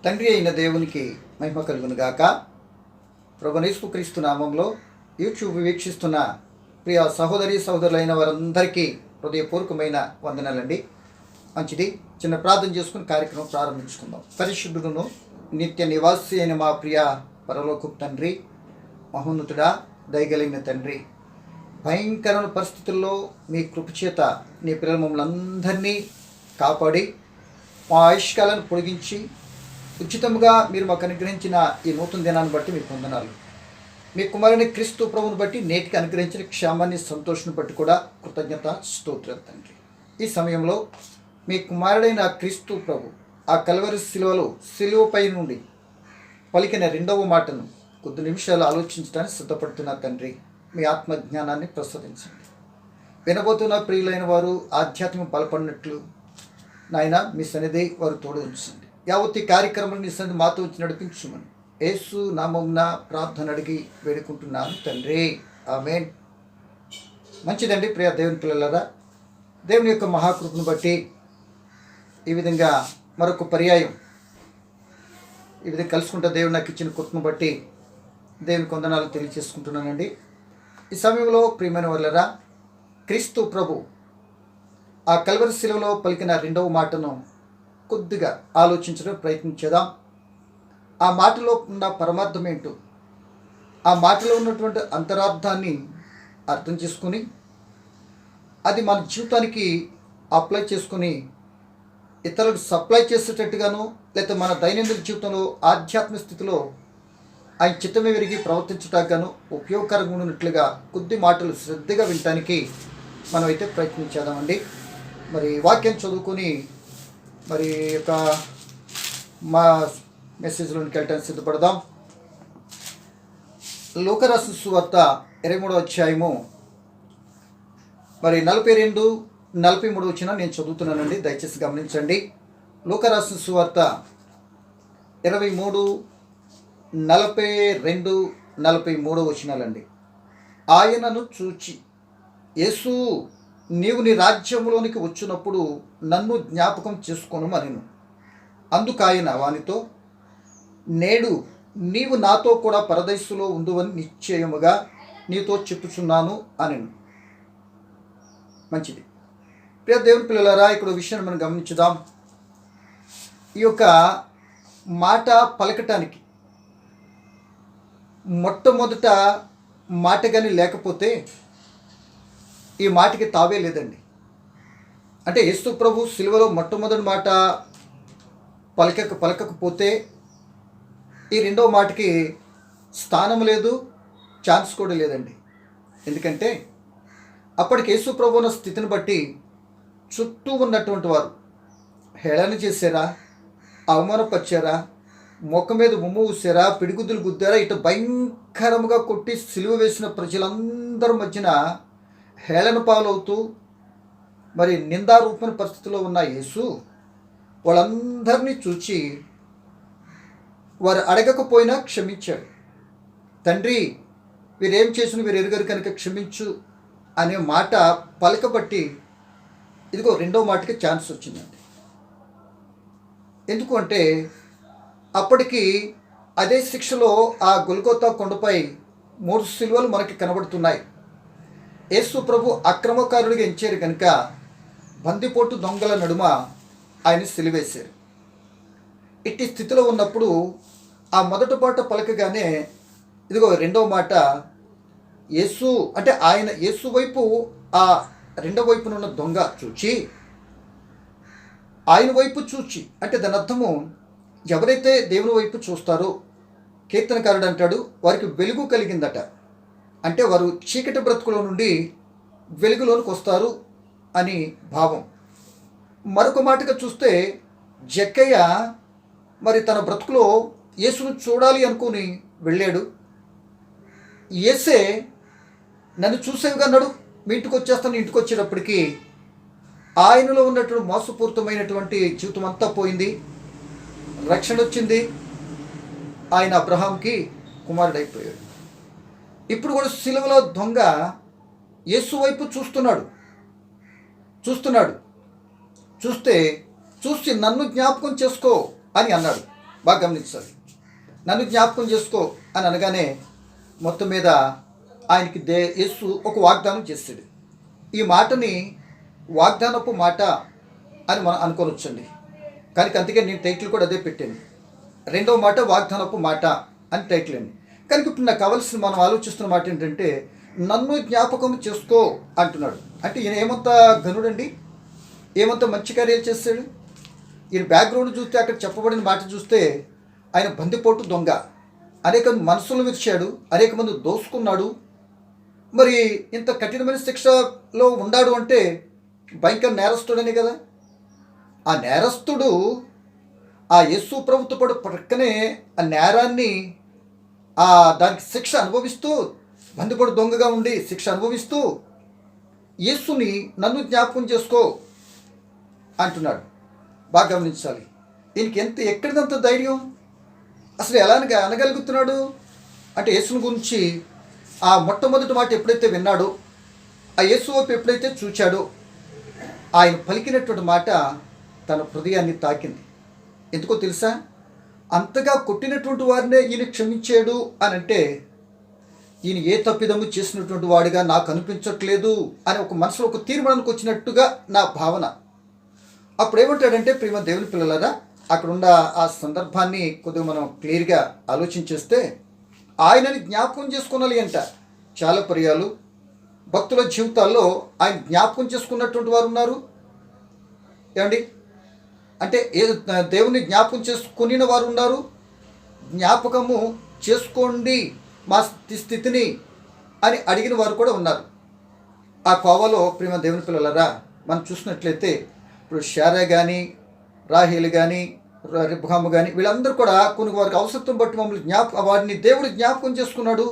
తండ్రి అయిన దేవునికి మహిమ కలుగును గాక. ప్రభువైన యేసుక్రీస్తు నామంలో యూట్యూబ్ వీక్షిస్తున్న ప్రియ సహోదరి సహోదరులైన వారందరికీ హృదయపూర్వకమైన వందనాలండి. మంచిది, చిన్న ప్రార్థన చేసుకుని కార్యక్రమం ప్రారంభించుకుందాం. పరిశుద్ధుడును నిత్య నివాసి అయిన మా ప్రియ పరలోకపు తండ్రి, మహోన్నతుడా, దయగలిగిన తండ్రి, భయంకరమైన పరిస్థితుల్లో మీ కృపచేత నీ పిల్లల మమ్మల్ని అందరినీ కాపాడి మా ఆయుష్కాలను పొడిగించి ఉచితంగా మీరు మాకు అనుగ్రహించిన ఈ నూతన దినాన్ని బట్టి మీకు వందనాలు. మీ కుమారుని క్రీస్తు ప్రభువుని బట్టి నేటికి అనుగ్రహించిన క్షేమాన్ని, సంతోషాన్ని బట్టి కూడా కృతజ్ఞత స్తోత్రం తండ్రి. ఈ సమయంలో మీ కుమారుడైన క్రీస్తు ప్రభు ఆ కల్వరి శిలువపై నుండి పలికిన రెండవ మాటను కొద్ది నిమిషాలు ఆలోచించడానికి సిద్ధపడుతున్న తండ్రి, మీ ఆత్మజ్ఞానాన్ని ప్రసాదించండి. వినబోతున్న ప్రియులైన వారు ఆధ్యాత్మిక బలపడినట్లు నాయన మీ సన్నిధి వారు తోడు ఉంచండి. యావత్ ఈ కార్యక్రమం నీ సన్నిధి మాతో వచ్చి నడిపించమని యేసు నామమున ప్రార్థన అడిగి వేడుకుంటున్నాను తండ్రి, ఆమేన్. మంచిదండి ప్రియ దేవుని పిల్లలారా, దేవుని యొక్క మహాకృపను బట్టి ఈ విధంగా మరొక పర్యాయం ఈ విధంగా కలుసుకుంటే దేవుడు నాకు ఇచ్చిన కృపను బట్టి దేవుని వందనాలు తెలియజేసుకుంటున్నానండి. ఈ సమయంలో ప్రియమైన వాళ్ళరా, క్రీస్తు ప్రభు ఆ కల్వరి శిలువలో పలికిన రెండవ మాటను కొద్దిగా ఆలోచించడం ప్రయత్నించేద్దాం. ఆ మాటలో ఉన్న పరమార్థం ఏంటో, ఆ మాటలో ఉన్నటువంటి అంతరార్థాన్ని అర్థం చేసుకుని అది మన జీవితానికి అప్లై చేసుకుని ఇతరులకు సప్లై చేసేటట్టుగాను, లేకపోతే మన దైనందిన జీవితంలో ఆధ్యాత్మిక స్థితిలో ఆయన చిత్తమే విరిగి ప్రవర్తించటానికి ఉపయోగకరంగా ఉన్నట్లుగా కొద్ది మాటలు శ్రద్ధగా వినటానికి మనమైతే ప్రయత్నించేద్దామండి. మరి వాక్యం చదువుకొని మరి యొక్క మా మెసేజ్లోనికి వెళ్ళడానికి సిద్ధపడదాం. లూకా రాసిన సువార్త 23వ అధ్యాయము మరి 42, 43 వచ్చిన నేను చదువుతున్నానండి, దయచేసి గమనించండి. లూకా రాసిన సువార్త 23, 42, 43 వచనాలండి. ఆయనను చూచి, యేసు, నీవు నీ రాజ్యంలోనికి వచ్చినప్పుడు నన్ను జ్ఞాపకం చేసుకొను అనెను. అందుకు ఆయన వానితో, నేడు నీవు నాతో కూడా పరదైసులో ఉందువని నిశ్చయముగా నీతో చెప్పుచున్నాను అనెను. మంచిది ప్రియ దేవుని పిల్లలారా, ఇక్కడ విషయాన్ని మనం గమనించుదాం. ఈ యొక్క మాట పలకటానికి మొట్టమొదట మాట కానీ లేకపోతే ఈ మాటకి తావే లేదండి. అంటే యేసు ప్రభు సిలువలో మొట్టమొదటి మాట పలకకపోతే ఈ రెండవ మాటకి స్థానం లేదు, ఛాన్స్ కూడా లేదండి. ఎందుకంటే అప్పటికి యేసు ప్రభు ఉన్న స్థితిని బట్టి చుట్టూ ఉన్నటువంటి వారు హేళన చేశారా, అవమానపరిచారా, మొక్క మీద ఉమ్ము ఊసారా, పిడిగుద్దులు గుద్దారా, ఇటు భయంకరంగా కొట్టి సిలువ వేసిన ప్రజలందరి మధ్యన హేళన పాలవుతూ మరి నిందారూపమైన పరిస్థితిలో ఉన్న యేసు వాళ్ళందరినీ చూచి వారు అడగకపోయినా క్షమించాడు. తండ్రి, వీరేం చేసిన వీరు ఎరుగరు కనుక క్షమించు అనే మాట పలకబట్టి ఇదిగో రెండో మాటకి ఛాన్స్ వచ్చిందండి. ఎందుకు అంటే అప్పటికి అదే శిక్షలో ఆ గొల్గోతా కొండపై 3 సిలువలు మనకి కనబడుతున్నాయి. యేసు ప్రభు అక్రమకారుడిగా ఎంచారు కనుక బందిపోటు దొంగల నడుమ ఆయన సిలువేశారు. ఇట్టి స్థితిలో ఉన్నప్పుడు ఆ మొదటి పాట పలకగానే ఇదిగో రెండవ మాట యేసు అంటే ఆయన యేసు వైపు ఆ రెండవ వైపున ఉన్న దొంగ చూచి, ఆయన వైపు చూచి అంటే దాని అర్థము ఎవరైతే దేవుని వైపు చూస్తారో, కీర్తనకారుడు అంటాడు, వారికి వెలుగు కలిగిందట. అంటే వారు చీకటి బ్రతుకులో నుండి వెలుగులోనికి వస్తారు అని భావం. మరొక మాటగా చూస్తే జక్కయ్య మరి తన బ్రతుకులో యేసును చూడాలి అనుకుని వెళ్ళాడు. యేసే నన్ను చూసేవిగా నడు, మీ ఇంటికి వచ్చేస్తాను. ఇంటికి వచ్చేటప్పటికి ఆయనలో ఉన్నటువంటి మోసపూరితమైనటువంటి జీవితం అంతా పోయింది, రక్షణ వచ్చింది. ఆయన అబ్రహాంకి కుమారుడైపోయాడు. ఇప్పుడు కూడా సిలువలో దొంగ యేసు వైపు చూస్తున్నాడు. చూసి నన్ను జ్ఞాపకం చేసుకో అని అన్నాడు. బాగా గమనించాలి. నన్ను జ్ఞాపకం చేసుకో అని అనగానే మొత్తం మీద ఆయనకి యేసు ఒక వాగ్దానం చేస్తాడు. ఈ మాటని వాగ్దానపు మాట అని మనం అనుకోవచ్చండి. కానీ అందుకే నేను టైటిల్ కూడా అదే పెట్టాను. రెండవ మాట వాగ్దానపు మాట అని టైటిల్ అండి. కనుక ఇప్పుడు నాకు కావాల్సిన మనం ఆలోచిస్తున్న మాట ఏంటంటే నన్ను జ్ఞాపకం చేసుకో అంటున్నాడు. అంటే ఈయన ఏమంత ఘనుడండి, ఏమంత మంచి కార్యాలు చేస్తాడు. ఈయన బ్యాక్గ్రౌండ్ చూస్తే, అక్కడ చెప్పబడిన మాట చూస్తే ఆయన బందిపోటు దొంగ, అనేక మనసులు విరిచాడు, అనేక మంది దోసుకున్నాడు. మరి ఇంత కఠినమైన శిక్షలో ఉన్నాడు అంటే భయంకర నేరస్తుడనే కదా. ఆ నేరస్తుడు ఆ యేసు ప్రభుతో పాటు ప్రక్కనే ఆ నేరాన్ని దానికి శిక్ష అనుభవిస్తూ, బందిపోటు దొంగగా ఉండి శిక్ష అనుభవిస్తూ యేసుని నన్ను జ్ఞాపకం చేసుకో అంటున్నాడు. బాగా గమనించాలి. దీనికి ఎక్కడిదంత ధైర్యం, అసలు ఎలా అనగలుగుతున్నాడు అంటే యేసుని గురించి ఆ మొట్టమొదటి మాట ఎప్పుడైతే విన్నాడో, ఆ యేసు వైపు ఎప్పుడైతే చూచాడో, ఆయన పలికినటువంటి మాట తన హృదయాన్ని తాకింది. ఎందుకో తెలుసా? అంతగా కొట్టినటువంటి వారినే ఈయన క్షమించాడు అని అంటే ఈయన ఏ తప్పిదము చేసినటువంటి వాడిగా నాకు అనిపించట్లేదు అని ఒక మనసులో ఒక తీర్మానానికి వచ్చినట్టుగా నా భావన. అప్పుడు ఏమంటాడంటే, ప్రియమైన దేవుని పిల్లలారా, అక్కడున్న ఆ సందర్భాన్ని కొద్దిగా మనం క్లియర్గా ఆలోచించేస్తే ఆయనని జ్ఞాపకం చేసుకోవాలి అంట. చాలా పర్యాలు భక్తుల జీవితాల్లో ఆయన జ్ఞాపకం చేసుకున్నటువంటి వారు ఉన్నారు. ఏమండి, అంటే దేవుని జ్ఞాపకం చేసుకుని వారు ఉన్నారు. జ్ఞాపకము చేసుకోండి మా స్థితిని అని అడిగిన వారు కూడా ఉన్నారు. ఆ కోవలో ప్రేమ దేవుని పిల్లలరా మనం చూసినట్లయితే ఇప్పుడు షారా కానీ, రాహేలు కానీ, రిబ్హాము కానీ, వీళ్ళందరూ కూడా కొన్ని వారికి అవసరం బట్టి మమ్మల్ని వారిని దేవుడు జ్ఞాపకం చేసుకున్నాడు.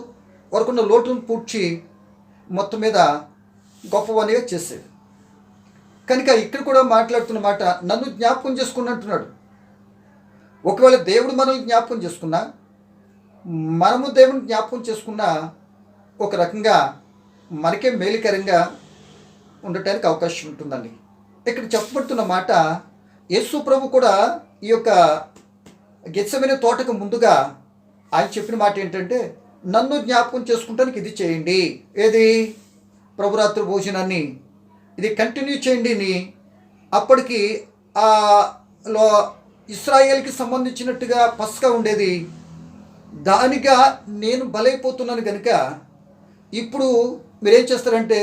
వారికున్న లోటును పూడ్చి మొత్తం మీద గొప్పవానిగా చేశాడు. కనుక ఇక్కడ కూడా మాట్లాడుతున్న మాట నన్ను జ్ఞాపకం చేసుకుని అంటున్నాడు. ఒకవేళ దేవుడు మనల్ని జ్ఞాపకం చేసుకున్నా, మనము దేవుని జ్ఞాపకం చేసుకున్నా ఒక రకంగా మనకే మేలుకరంగా ఉండటానికి అవకాశం ఉంటుందండి. ఇక్కడ చెప్పబడుతున్న మాట, యేసు ప్రభు కూడా ఈ యొక్క గెత్సెమనే తోటకు ముందుగా ఆయన చెప్పిన మాట ఏంటంటే, నన్ను జ్ఞాపకం చేసుకుంటానికి ఇది చేయండి. ఏది? ప్రభురాత్రి భోజనాన్ని ఇది కంటిన్యూ చేయండి. అప్పటికి ఇశ్రాయేల్కి సంబంధించినట్టుగా పస్కా ఉండేది, దానిగా నేను బలైపోతున్నాను కనుక ఇప్పుడు మీరేం చేస్తారంటే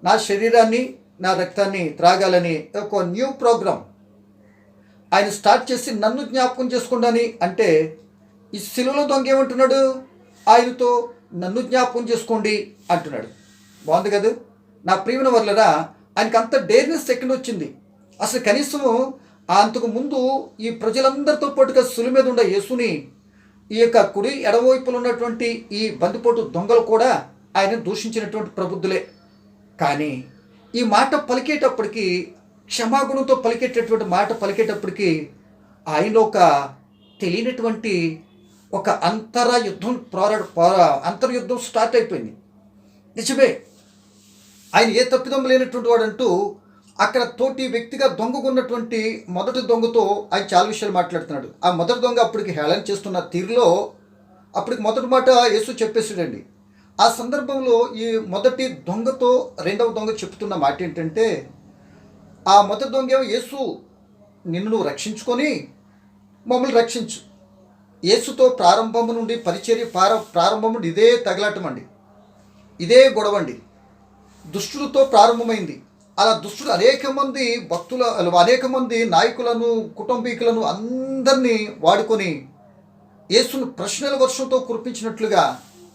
నా శరీరాన్ని, నా రక్తాన్ని త్రాగాలని ఒక న్యూ ప్రోగ్రామ్ ఆయన స్టార్ట్ చేసి నన్ను జ్ఞాపకం చేసుకోండి అంటే, ఈ సిలువలో దొంగ ఏమంటున్నాడు? ఆయనతో నన్ను జ్ఞాపకం చేసుకోండి అంటున్నాడు. బాగుంది కదా నా ప్రియమైన వర్లరా. ఆయనకి అంత డేర్నెస్ సెకండ్ వచ్చింది. అసలు కనీసము అంతకు ముందు ఈ ప్రజలందరితో పాటుగా సులు మీద ఉన్న యేసుని ఈ యొక్క కుడి ఎడవైపులు ఉన్నటువంటి ఈ బందిపోటు దొంగలు కూడా ఆయన దూషించినటువంటి ప్రబుద్ధులే. కానీ ఈ మాట పలికేటప్పటికీ, క్షమాగుణంతో పలికేటటువంటి మాట పలికేటప్పటికీ ఆయనలో ఒక తెలియనటువంటి ఒక అంతర్యుద్ధం స్టార్ట్ అయిపోయింది. నిజమే, ఆయన ఏ తప్పిదం లేనటువంటి వాడంటూ అక్కడ తోటి వ్యక్తిగా దొంగకున్నటువంటి మొదటి దొంగతో ఆయన చాలా విషయాలు మాట్లాడుతున్నాడు. ఆ మొదటి దొంగ అప్పటికి హేళన చేస్తున్న తీరులో అప్పటికి మొదటి మాట యేసు చెప్పేసాడండి. ఆ సందర్భంలో ఈ మొదటి దొంగతో రెండవ దొంగ చెప్తున్న మాట ఏంటంటే, ఆ మొదటి దొంగ యేసు నిన్ను నువ్వు రక్షించుకొని మమ్మల్ని రక్షించు. యేసుతో ప్రారంభము నుండి పరిచర్య ప్రారంభం నుండి ఇదే తగలాటం అండి, ఇదే గొడవండి. దుష్టులతో ప్రారంభమైంది. అలా దుష్టుడు అనేక మంది అనేక మంది నాయకులను, కుటుంబీకులను అందరినీ వాడుకొని యేసును ప్రశ్నల వర్షంతో కురిపించినట్లుగా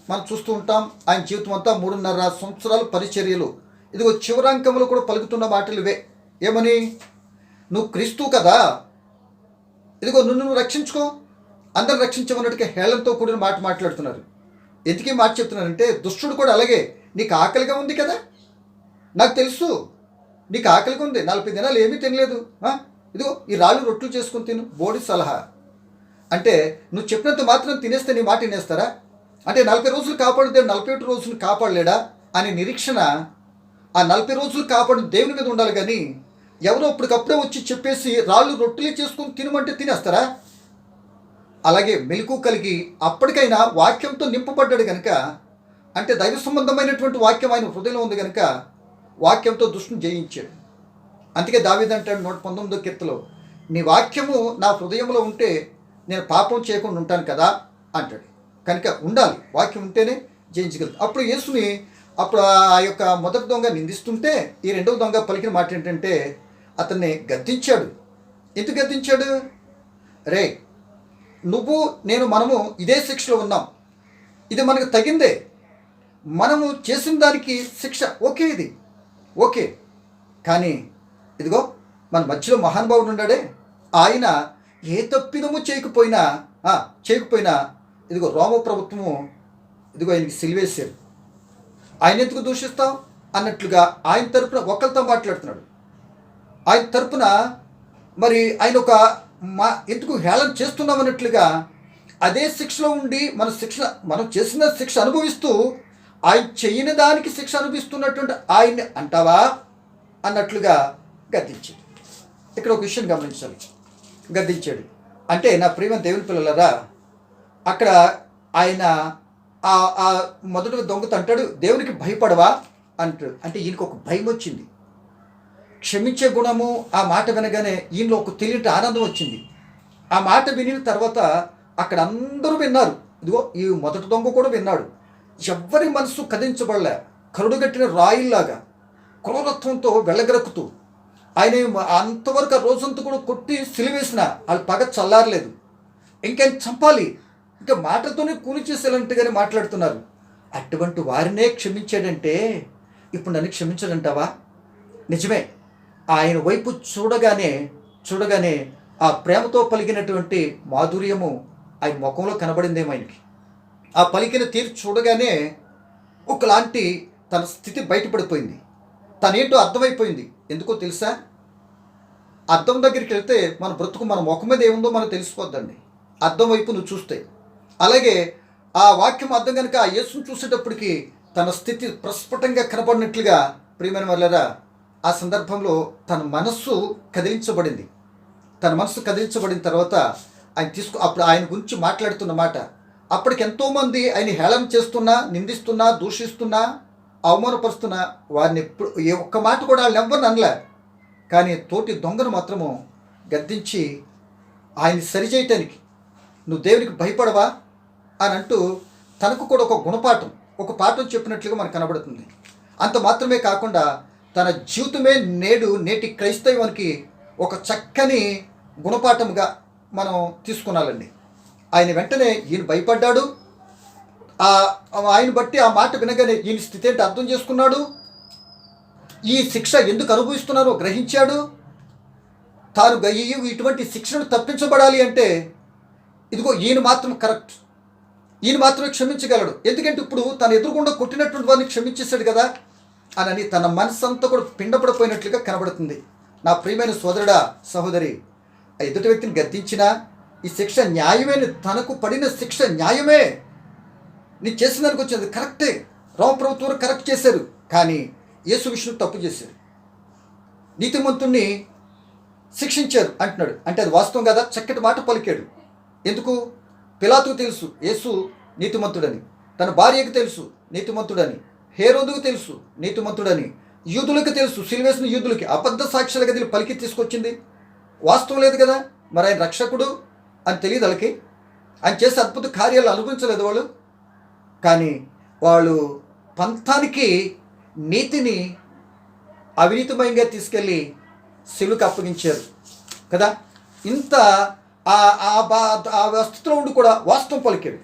మనం చూస్తూ ఉంటాం. ఆయన జీవితం అంతా 3.5 సంవత్సరాలు పరిచర్యలు. ఇదిగో చివరాంకంలో కూడా పలుకుతున్న మాటలు ఇవే. ఏమని? నువ్వు క్రీస్తు కదా, ఇదిగో నువ్వు రక్షించుకో, అందరిని రక్షించమన్నట్టుగా హేళనతో కూడిన మాట మాట్లాడుతున్నారు. ఎందుకీ మాట చెప్తున్నారంటే, దుష్టుడు కూడా అలాగే, నీకు ఆకలిగా ఉంది కదా, నాకు తెలుసు నీకు ఆకలిగా ఉంది, 40 దినాలు ఏమీ తినలేదు, ఇదిగో ఈ రాళ్ళు రొట్టెలు చేసుకుని తిను, బోడి సలహా. అంటే నువ్వు చెప్పినంత మాత్రం తినేస్తే నీ మాట తినేస్తారా? అంటే 40 రోజులు కాపాడితే 41 రోజులు కాపాడలేడా అనే నిరీక్షణ ఆ 40 రోజులు కాపాడిన దేవుని మీద ఉండాలి. కానీ ఎవరో అప్పటికప్పుడే వచ్చి చెప్పేసి రాళ్ళు రొట్టెలు చేసుకుని తినమంటే తినేస్తారా? అలాగే మెలకు కలిగి అప్పటికైనా వాక్యంతో నింపబడ్డాడు కనుక, అంటే దైవ సంబంధమైనటువంటి వాక్యం ఆయన హృదయంలో ఉంది కనుక వాక్యంతో దుష్టుని జయించాడు. అందుకే దావీదు అంటాడు 119వ కీర్తనలో, నీ వాక్యము నా హృదయంలో ఉంటే నేను పాపం చేయకుండా ఉంటాను కదా అంటాడు. కనుక ఉండాలి, వాక్యం ఉంటేనే జయించగలుగుతాం. అప్పుడు యేసుని అప్పుడు ఆ యొక్క మొదటి దొంగ నిందిస్తుంటే ఈ రెండవ దొంగ పలికిన మాట ఏంటంటే అతన్ని గద్దించాడు. ఎందుకు గద్దించాడు? రే, నువ్వు నేను మనము ఇదే శిక్షలో ఉన్నాం, ఇది మనకు తగిందే, మనము చేసిన దానికి శిక్ష ఓకే, ఇది ఓకే, కానీ ఇదిగో మన మధ్యలో మహానుభావుడు ఉన్నాడే, ఆయన ఏ తప్పిదము చేయకపోయినా ఇదిగో రోమ ప్రభుత్వము ఇదిగో ఆయనకి సిలివేశారు, ఆయన ఎందుకు దూషిస్తాం అన్నట్లుగా ఆయన తరపున ఒకరితో మాట్లాడుతున్నాడు. ఆయన తరపున మరి ఆయన ఒక ఎందుకు హేళన చేస్తున్నాం అన్నట్లుగా అదే శిక్షలో ఉండి మనం చేసిన శిక్ష అనుభవిస్తూ ఆయన చేయని దానికి శిక్ష అనుభవిస్తున్నటువంటి ఆయన్ని అంటావా అన్నట్లుగా గద్దించాడు. ఇక్కడ ఒక విషయం గమనించాలి, గద్దించాడు అంటే నా ప్రియమైన దేవుని పిల్లలారా, అక్కడ ఆయన ఆ మొదటి దొంగతో అంటాడు, దేవునికి భయపడవా అంటాడు. అంటే ఈయనకు ఒక భయం వచ్చింది, క్షమించే గుణము ఆ మాట వినగానే ఈయనలో ఒక తెలియని ఆనందం వచ్చింది. ఆ మాట వినిన తర్వాత అక్కడ అందరూ విన్నారు, ఇదిగో ఈ మొదటి దొంగ కూడా విన్నాడు. ఎవ్వరి మనసు కదించబడలే, కరుడుగట్టిన రాయిల్లాగా క్రూరత్వంతో వెళ్ళగరక్కుతూ ఆయన అంతవరకు ఆ రోజంతా కూడా కొట్టి సిలివేసిన వాళ్ళు పగ చల్లారలేదు, ఇంకేం చంపాలి, ఇంకా మాటలతోనే కూలి చేసేలాంటిగానే మాట్లాడుతున్నారు. అటువంటి వారినే క్షమించాడంటే ఇప్పుడు నన్ను క్షమించాడంటావా? నిజమే, ఆయన వైపు చూడగానే ఆ ప్రేమతో పలికినటువంటి మాధుర్యము ఆయన ముఖంలో కనబడిందేమో ఆయనకి. ఆ పలికిన తీరు చూడగానే ఒకలాంటి తన స్థితి బయటపడిపోయింది, తనేంటో అర్థమైపోయింది. ఎందుకో తెలుసా? అద్దం దగ్గరికి వెళ్తే మన బ్రతుకు మన ముఖం మీద ఏముందో మనకు తెలిసిపోద్దండి, అద్దం వైపు నువ్వు చూస్తే. అలాగే ఆ వాక్యం అర్థం కనుక ఆ యేసును చూసేటప్పటికి తన స్థితి ప్రస్ఫుటంగా కనబడినట్లుగా ప్రియమైన వాళ్ళరా, ఆ సందర్భంలో తన మనస్సు కదిలించబడింది. తన మనస్సు కదిలించబడిన తర్వాత అప్పుడు ఆయన గురించి మాట్లాడుతున్న మాట, అప్పటికి ఎంతోమంది ఆయన హేళన చేస్తున్నా, నిందిస్తున్నా, దూషిస్తున్నా, అవమానపరుస్తున్నా వారిని ఎప్పుడు ఏ ఒక్క మాట కూడా వాళ్ళు ఎవరిని అనలే. కానీ తోటి దొంగను మాత్రము గద్దించి ఆయన్ని సరిచేయటానికి, నువ్వు దేవునికి భయపడవా అని అంటూ తనకు కూడా ఒక పాఠం చెప్పినట్లుగా మనకు కనబడుతుంది. అంత మాత్రమే కాకుండా తన జీవితమే నేటి క్రైస్తవానికి ఒక చక్కని గుణపాఠంగా మనం తీసుకున్నాలండి. ఆయన వెంటనే ఈయన భయపడ్డాడు, ఆయన బట్టి ఆ మాట వినగానే ఈయన స్థితి ఏంటి అర్థం చేసుకున్నాడు, ఈ శిక్ష ఎందుకు అనుభవిస్తున్నారో గ్రహించాడు. తాను ఇటువంటి శిక్షను తప్పించబడాలి అంటే ఇదిగో ఈయన మాత్రం కరెక్ట్, ఈయన మాత్రమే క్షమించగలడు, ఎందుకంటే ఇప్పుడు తను ఎదురుకుండా కొట్టినటువంటి వారిని క్షమించేశాడు కదా అని తన మనసంతా కూడా పిండపడిపోయినట్లుగా కనబడుతుంది. నా ప్రియమైన సోదరుడా, సహోదరి, ఆ ఎదుటి వ్యక్తిని గద్దించినా ఈ శిక్ష న్యాయమే, తనకు పడిన శిక్ష న్యాయమే, నీ చేసిన దానికి వచ్చింది కరెక్టే, రోమ ప్రభుత్వం కరెక్ట్ చేశారు, కానీ యేసు విషయం తప్పు చేశారు, నీతిమంతుణ్ణి శిక్షించారు అంటున్నాడు. అంటే అది వాస్తవం కదా, చక్కటి మాట పలికాడు. ఎందుకు? పిలాతుకు తెలుసు యేసు నీతిమంతుడని, తన భార్యకు తెలుసు నీతిమంతుడని, హేరోదుకు తెలుసు నీతిమంతుడని, యూదులకు తెలుసు, సిలువేసిన యూదులకి అబద్ధ సాక్ష్యాల గదిలో పలికి తీసుకొచ్చింది వాస్తవం లేదు కదా. మరి ఆయన రక్షకుడు అని తెలియదు వాళ్ళకి, ఆయన చేసే అద్భుత కార్యాలు అనుభవించలేదు వాళ్ళు. కానీ వాళ్ళు పంతానికి నీతిని అవినీతిమయంగా తీసుకెళ్ళి శిలువకు అప్పగించారు కదా. ఇంత ఆ స్థితిలో ఉండి కూడా వాస్తవం పలికాడు.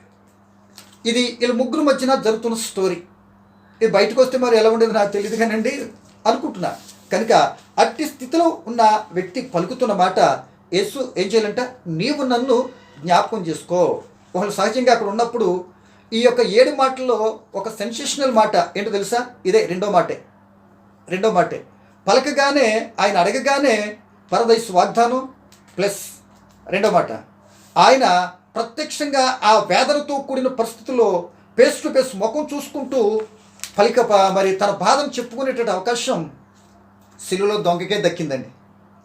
ఇది వీళ్ళ ముగ్గురు మధ్యన జరుగుతున్న స్టోరీ. ఇది బయటకు వస్తే మరి ఎలా ఉండేది నాకు తెలియదు కానండి అనుకుంటున్నా. కనుక అట్టి స్థితిలో ఉన్న వ్యక్తి పలుకుతున్న మాట, యేసు ఏం చేయాలంట, నీవు నన్ను జ్ఞాపకం చేసుకో. వాళ్ళు సహజంగా అక్కడ ఉన్నప్పుడు ఈ యొక్క 7 మాటల్లో ఒక సెన్సేషనల్ మాట ఏంటో తెలుసా? ఇదే రెండో మాటే పలకగానే, ఆయన అడగగానే పరదైసు వాగ్దానం ప్లస్ రెండో మాట, ఆయన ప్రత్యక్షంగా ఆ వేదనతో కూడిన పరిస్థితుల్లో ఫేస్ టు ఫేస్ ముఖం చూసుకుంటూ మరి తన బాధను చెప్పుకునేటువంటి అవకాశం శిలువలో దొంగకే దక్కిందండి.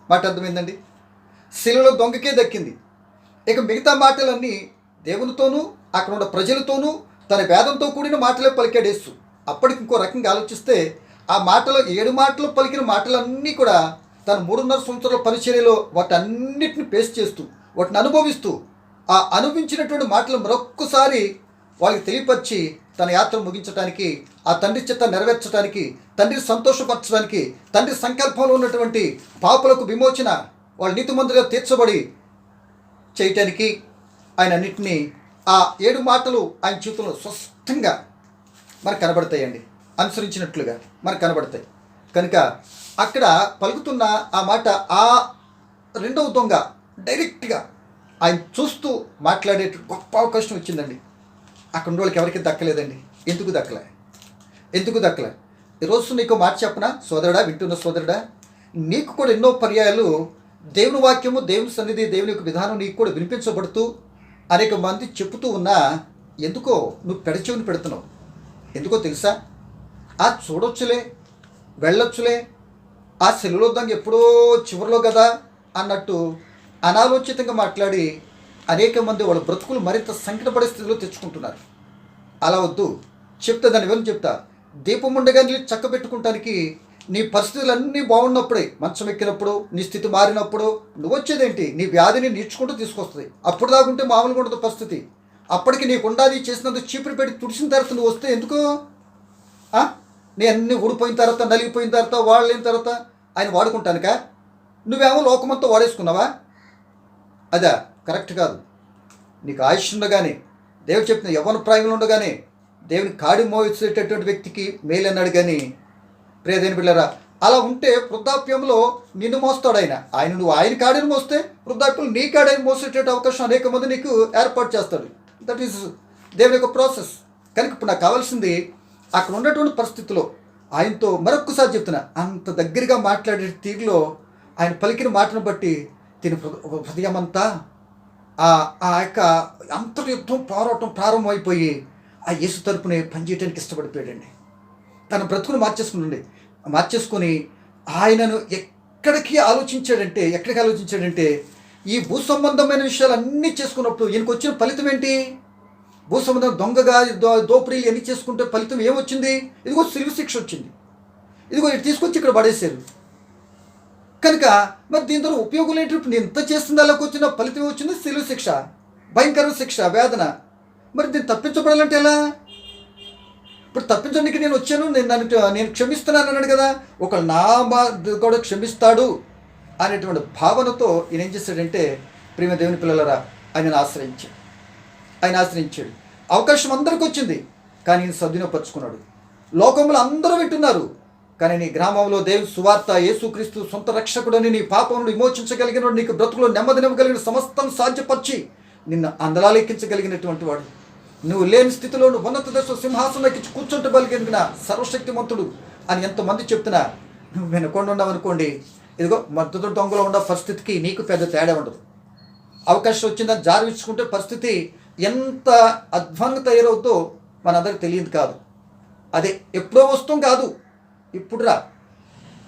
మాట అర్థమైందండి? శిలువలో దొంగకే దక్కింది. ఇక మిగతా మాటలన్నీ దేవునితోనూ అక్కడ ఉన్న ప్రజలతోనూ తన వేదంతో కూడిన మాటలే పలికాడు యేసు. అప్పటికి ఇంకో రకంగా ఆలోచిస్తే ఆ మాటలో 7 మాటలు పలికిన మాటలన్నీ కూడా తన 3.5 సంవత్సరాల పరిచర్యలో వాటన్నిటిని పేస్ట్ చేస్తూ వాటిని అనుభవిస్తూ ఆ అనుభవించినటువంటి మాటలు మరొక్కసారి వాళ్ళకి తెలియపరిచి తన యాత్ర ముగించడానికి, ఆ తండ్రి చిత్త నెరవేర్చడానికి, తండ్రిని సంతోషపరచడానికి, తండ్రి సంకల్పంలో ఉన్నటువంటి పాపులకు విమోచన, వాళ్ళ నీతిమంతులుగా తీర్చబడి చేయటానికి ఆయన అన్నింటినీ ఆ 7 మాటలు ఆయన జీవితంలో స్పష్టంగా మనకు కనబడతాయండి. అనుసరించినట్లుగా మనకు కనబడతాయి. కనుక అక్కడ పలుకుతున్న ఆ మాట ఆ రెండవ దొంగ డైరెక్ట్గా ఆయన చూస్తూ మాట్లాడే గొప్ప అవకాశం వచ్చిందండి. అక్కడ ఉన్న వాళ్ళకి ఎవరికి దక్కలేదండి. ఎందుకు దక్కలే? ఈరోజు నీకు మాట చెప్పనా సోదరుడా, వింటున్న సోదరుడా, నీకు కూడా ఎన్నో పర్యాయాలు దేవుని వాక్యము, దేవుని సన్నిధి, దేవుని యొక్క విధానం నీకు కూడా వినిపించబడుతూ అనేక మంది చెబుతూ ఉన్నా ఎందుకో నువ్వు పెడచెవిని పెడుతున్నావు. ఎందుకో తెలుసా? ఆ చూడొచ్చులే, వెళ్ళొచ్చులే, ఆ సెలవులో దొంగ ఎప్పుడో చివరిలో కదా అన్నట్టు అనాలోచితంగా మాట్లాడి అనేక మంది వాళ్ళ బ్రతుకులు మరింత సంకటపడే స్థితిలో తెచ్చుకుంటున్నారు. అలా వద్దు. చెప్తా, దాని వివరం చెప్తా. దీపం ఉండగా నీ చక్క పెట్టుకుంటానికి నీ పరిస్థితులన్నీ బాగున్నప్పుడే, మంచం ఎక్కినప్పుడు, నీ స్థితి మారినప్పుడు నువ్వు వచ్చేదేంటి? నీ వ్యాధిని నీడ్చుకుంటూ తీసుకొస్తుంది. అప్పుడు దాకుంటే మామూలుగా ఉండదు పరిస్థితి. అప్పటికి నీకు ఉండాలి చేసినందుకు చీపురు పెట్టి తుడిసిన తర్వాత నువ్వు వస్తే ఎందుకు? నీ అన్నీ ఊడిపోయిన తర్వాత, నలిగిపోయిన తర్వాత, వాడలేని తర్వాత ఆయన వాడుకుంటానుక నువ్వేమో లోకమంతా వాడేసుకున్నావా? అదా కరెక్ట్ కాదు. నీకు ఆయుష్ ఉండగానే, దేవుడు చెప్పిన యవ్వన ప్రాయంలో ఉండగానే దేవుని కాడి మోసేటటువంటి వ్యక్తికి మేలు అన్నాడు. కానీ ప్రియదేని బిడ్డలారా, అలా ఉంటే వృద్ధాప్యంలో నిన్ను మోస్తాడు ఆయన. నువ్వు ఆయన కాడిని మోస్తే వృద్ధాప్యంలో నీ కాడిని మోసేటటువంటి అవకాశం అనేక మంది నీకు ఏర్పాటు చేస్తాడు. దట్ ఈస్ దేవుని యొక్క ప్రాసెస్. కనుక ఇప్పుడు నాకు కావాల్సింది అక్కడ ఉన్నటువంటి పరిస్థితిలో ఆయనతో మరొక్కసారి చెప్తున్నా, అంత దగ్గరగా మాట్లాడే తీరులో ఆయన పలికిన మాటను బట్టి తిని హృదయమంతా ఆ యొక్క అంతర్యుద్ధం పోరాటం ప్రారంభమైపోయి ఆ యేసు తరపునే పనిచేయడానికి ఇష్టపడిపోయాడండి. తన బ్రతుకును మార్చేసుకుని ఆయనను ఎక్కడికి ఆలోచించాడంటే ఈ భూ సంబంధమైన విషయాలు అన్నీ చేసుకున్నప్పుడు ఈయనకు వచ్చిన ఫలితం ఏంటి? భూ సంబంధం దొంగగా దోపిడీలు ఎన్ని చేసుకుంటే ఫలితం ఏమొచ్చింది? ఇదిగో సిలువ శిక్ష వచ్చింది. ఇదిగో ఇటు తీసుకొచ్చి ఇక్కడ పడేశారు. కనుక మరి దీని ద్వారా ఉపయోగం ఏంటి? నేను ఎంత చేస్తుంది అలాగ వచ్చిన ఫలితం వచ్చింది సిలువ శిక్ష, భయంకరమైన శిక్ష, వేదన. మరి దీన్ని తప్పించబడాలంటే ఎలా? ఇప్పుడు తప్పించడానికి నేను వచ్చాను, నేను క్షమిస్తున్నాను అన్నాడు కదా. ఒకళ్ళు నా కూడా క్షమిస్తాడు అనేటువంటి భావనతో ఈయన ఏం చేశాడంటే, ప్రేమ దేవుని పిల్లలరా, ఆయన ఆశ్రయించాడు. అవకాశం అందరికీ వచ్చింది, కానీ ఈయన సద్వినియోగపరుచుకున్నాడు. లోకంలో అందరూ వింటున్నారు, కానీ నీ గ్రామంలో దేవుని సువార్త, యేసుక్రీస్తు సొంత రక్షకుడని, నీ పాపమును విమోచించగలిగిన, నీకు బ్రతుకులో నెమ్మదినివ్వగలిగిన, సమస్తం సాధ్యపరిచి నిన్ను అందలాలెక్కించగలిగినటువంటి వాడు, నువ్వు లేని స్థితిలో నువ్వు ఉన్నత దశ సింహాసనం ఎక్కించి కూర్చుంటగలిగిన సర్వశక్తిమంతుడు అని ఎంతమంది చెప్తున్నా నువ్వు వినకుండా ఉన్నావనుకోండి, ఇదిగో మద్దతు దొంగలో ఉన్న పరిస్థితికి నీకు పెద్ద తేడా ఉండదు. అవకాశం వచ్చిందని జారవించుకుంటే పరిస్థితి ఎంత అధ్వానంగా తయారవుతో మనందరికి తెలియదు కాదు. అదే ఎప్పుడో వస్తాం కాదు, ఇప్పుడు రా,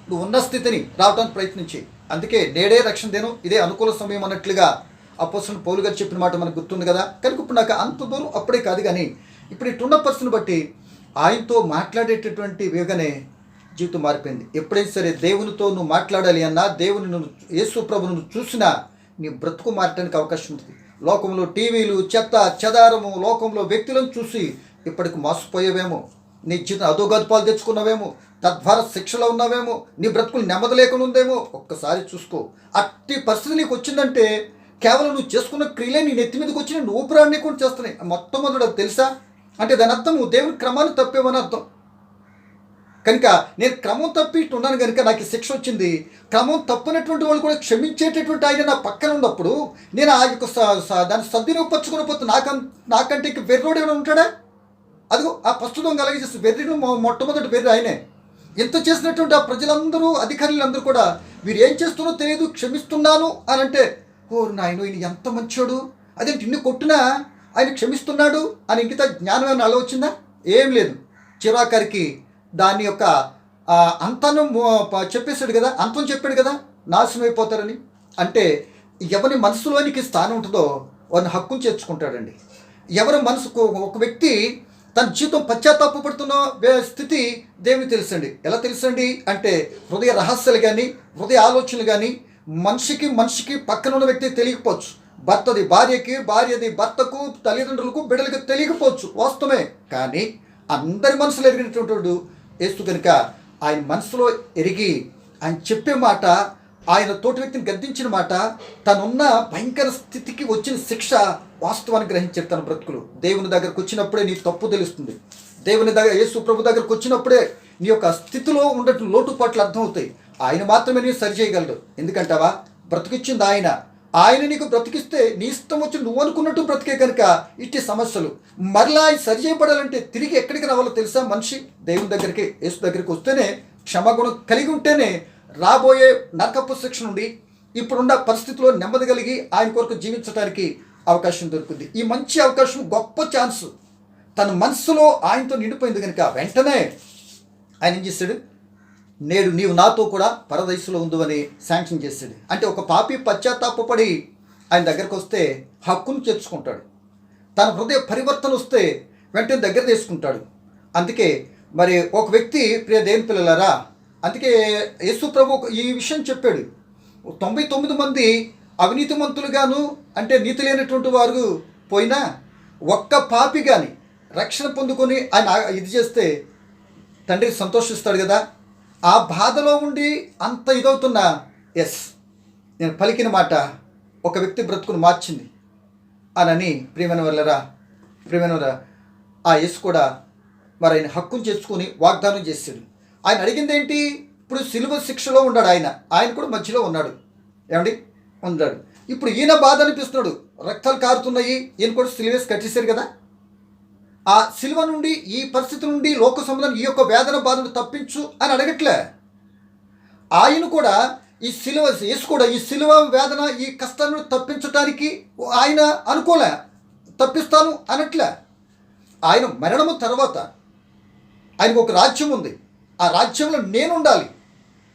నువ్వు ఉన్న స్థితిని రావడానికి ప్రయత్నించి. అందుకే నేడే రక్షణ దినం, ఇదే అనుకూల సమయం అన్నట్లుగా అపోస్తలుడు పౌలు గారు చెప్పిన మాట మనకు గుర్తుంది కదా. కనుక ఇప్పుడు నాకు అంత దూరం అప్పుడే కాదు, కానీ ఇప్పుడు ఇట్టున్న పరిస్థితిని బట్టి ఆయనతో మాట్లాడేటటువంటి వేగనే జీవితం మారిపోయింది. ఎప్పుడైనా సరే దేవునితో నువ్వు మాట్లాడాలి అన్నా, దేవుని నువ్వు యేసు ప్రభువును నువ్వు చూసినా నీ బ్రతుకు మారడానికి అవకాశం ఉంటుంది. లోకంలో టీవీలు, చెత్త చెదారము, లోకంలో వ్యక్తులను చూసి ఇప్పటికి మోసపోయేవేమో, నీ జీవితం అధోగతిపాలు తెచ్చుకున్నావేమో, తద్వారా శిక్షలో ఉన్నావేమో, నీ బ్రతుకులు నెమ్మది లేకుండా ఉందేమో. ఒక్కసారి చూసుకో. అట్టి పరిస్థితి నీకు వచ్చిందంటే కేవలం నువ్వు చేసుకున్న క్రియలే నీ నెత్తి మీదకి వచ్చి నేను ఊపిరాన్ని కూడా చేస్తున్నాయి. మొట్టమొదటి అది తెలుసా? అంటే దాని అర్థం నువ్వు దేవుని క్రమాన్ని తప్పేవని అర్థం. కనుక నేను క్రమం తప్పి ఇటు ఉన్నాను కనుక నాకు శిక్ష వచ్చింది. క్రమం తప్పినటువంటి వాళ్ళు కూడా క్షమించేటటువంటి ఆయన నా పక్కన ఉన్నప్పుడు నేను ఆ యొక్క దాన్ని సద్వినియోగపరచుకున్నపోతే నాకంటే ఇంక వెర్రోడు ఏమైనా ఉంటాడా? అదిగో ఆ ఫస్ట్ దొంగ అలాగే చేస్తే వెర్రిను మొట్టమొదటి వెర్రి ఆయనే. ఎంత చేసినటువంటి ఆ ప్రజలందరూ, అధికారులందరూ కూడా వీరు ఏం చేస్తున్నారో తెలియదు, క్షమిస్తున్నాను అని అంటే, ఓ నాయన ఈయన ఎంత మంచోడు, అదేంటి ఇన్ని కొట్టినా ఆయన క్షమిస్తున్నాడు అని ఇంకిత జ్ఞానం ఏమైనా అలా వచ్చిందా? ఏం లేదు. చిరాకరికి దాని యొక్క అంతాన్ని చెప్పేశాడు కదా, అంతం చెప్పాడు కదా, నాశనం అయిపోతారని. అంటే ఎవరి మనసులోనికి స్థానం ఉంటుందో వారిని హక్కును చేర్చుకుంటాడండి. ఎవరి మనసుకు ఒక వ్యక్తి తన జీవితం పశ్చాత్తాపడుతున్న స్థితి దేవునికి తెలుసండి. ఎలా తెలుసండి అంటే హృదయ రహస్యాలు కానీ హృదయ ఆలోచనలు కానీ మనిషికి పక్కన ఉన్న వ్యక్తికి తెలియకపోవచ్చు. భర్తది భార్యకి, భార్యది భర్తకు, తల్లిదండ్రులకు, బిడ్డలకు తెలియకపోవచ్చు, వాస్తవమే. కానీ అందరి మనసులో ఎరిగినటువంటి వాడు యేసు కనుక ఆయన మనసులో ఎరిగి ఆయన చెప్పే మాట, ఆయన తోటి వ్యక్తిని గద్దించిన మాట, తనున్న భయంకర స్థితికి వచ్చిన శిక్ష వాస్తవాన్ని గ్రహించారు తన బ్రతుకులు. దేవుని దగ్గరకు వచ్చినప్పుడే నీ తప్పు తెలుస్తుంది. దేవుని దగ్గర యేసు ప్రభు దగ్గరకు వచ్చినప్పుడే నీ యొక్క స్థితిలో ఉన్నట్టు లోటుపాట్లు అర్థమవుతాయి. ఆయన మాత్రమే నీవు సరి చేయగలడు. ఎందుకంటావా? బ్రతికిచ్చింది ఆయన. ఆయన నీకు బ్రతికిస్తే నీ ఇష్టం వచ్చి నువ్వు అనుకున్నట్టు బ్రతికే కనుక ఇట్టి సమస్యలు మరలా సరి చేయబడాలంటే తిరిగి ఎక్కడికి రావాలో తెలుసా? మనిషి దేవుని దగ్గరికి, యేసు దగ్గరికి వస్తేనే, క్షమాగుణం కలిగి ఉంటేనే రాబోయే నరకపు శిక్ష నుండి ఇప్పుడున్న పరిస్థితిలో నెమ్మది కలిగి ఆయన కొరకు జీవించడానికి అవకాశం దొరుకుతుంది. ఈ మంచి అవకాశం, గొప్ప ఛాన్స్ తన మనసులో ఆయనతో నిండిపోయింది కనుక వెంటనే ఆయన ఏం చేశాడు? నేడు నీవు నాతో కూడా పరదైసులో ఉండు అని శాంక్షన్ చేశాడు. అంటే ఒక పాపి పశ్చాత్తాపడి ఆయన దగ్గరకు వస్తే హక్కును చేర్చుకుంటాడు. తన హృదయ పరివర్తన వస్తే వెంటనే దగ్గర తీసుకుంటాడు. అందుకే మరి ఒక వ్యక్తి, ప్రియ దేవుని పిల్లలారా, అందుకే యేసు ప్రభు ఈ విషయం చెప్పాడు. 99 మంది అవినీతిమంతులుగాను, అంటే నీతి లేనటువంటి వారు పోయినా ఒక్క పాపి కానీ రక్షణ పొందుకొని ఆయన ఇది చేస్తే తండ్రి సంతోషిస్తాడు కదా. ఆ బాధలో ఉండి అంత ఇదవుతున్నా, ఎస్, నేను పలికిన మాట ఒక వ్యక్తి బ్రతుకును మార్చింది అని ప్రియమైన ఆ యేసు కూడా మరి ఆయన హక్కును చేసుకొని వాగ్దానం చేశాడు. ఆయన అడిగింది ఏంటి? ఇప్పుడు సిలువ శిక్షలో ఉన్నాడు ఆయన కూడా మధ్యలో ఉన్నాడు. ఏమండి? ఉన్నాడు. ఇప్పుడు ఈయన బాధ అనిపిస్తున్నాడు, రక్తాలు కారుతున్నాయి, ఈయన కూడా సిలువేసి కట్టేశారు కదా. ఆ సిలువ నుండి, ఈ పరిస్థితి నుండి, లోక సంబంధం ఈ యొక్క వేదన బాధను తప్పించు అని అడగట్లే. ఆయన కూడా ఈ సిలువ, యేసు కూడా ఈ సిలువ వేదన, ఈ కష్టాన్ని తప్పించడానికి ఆయన అనుకోలే, తప్పిస్తాను అనట్లే. ఆయన మరణము తర్వాత ఆయనకు ఒక రాజ్యం ఉంది, ఆ రాజ్యంలో నేను ఉండాలి,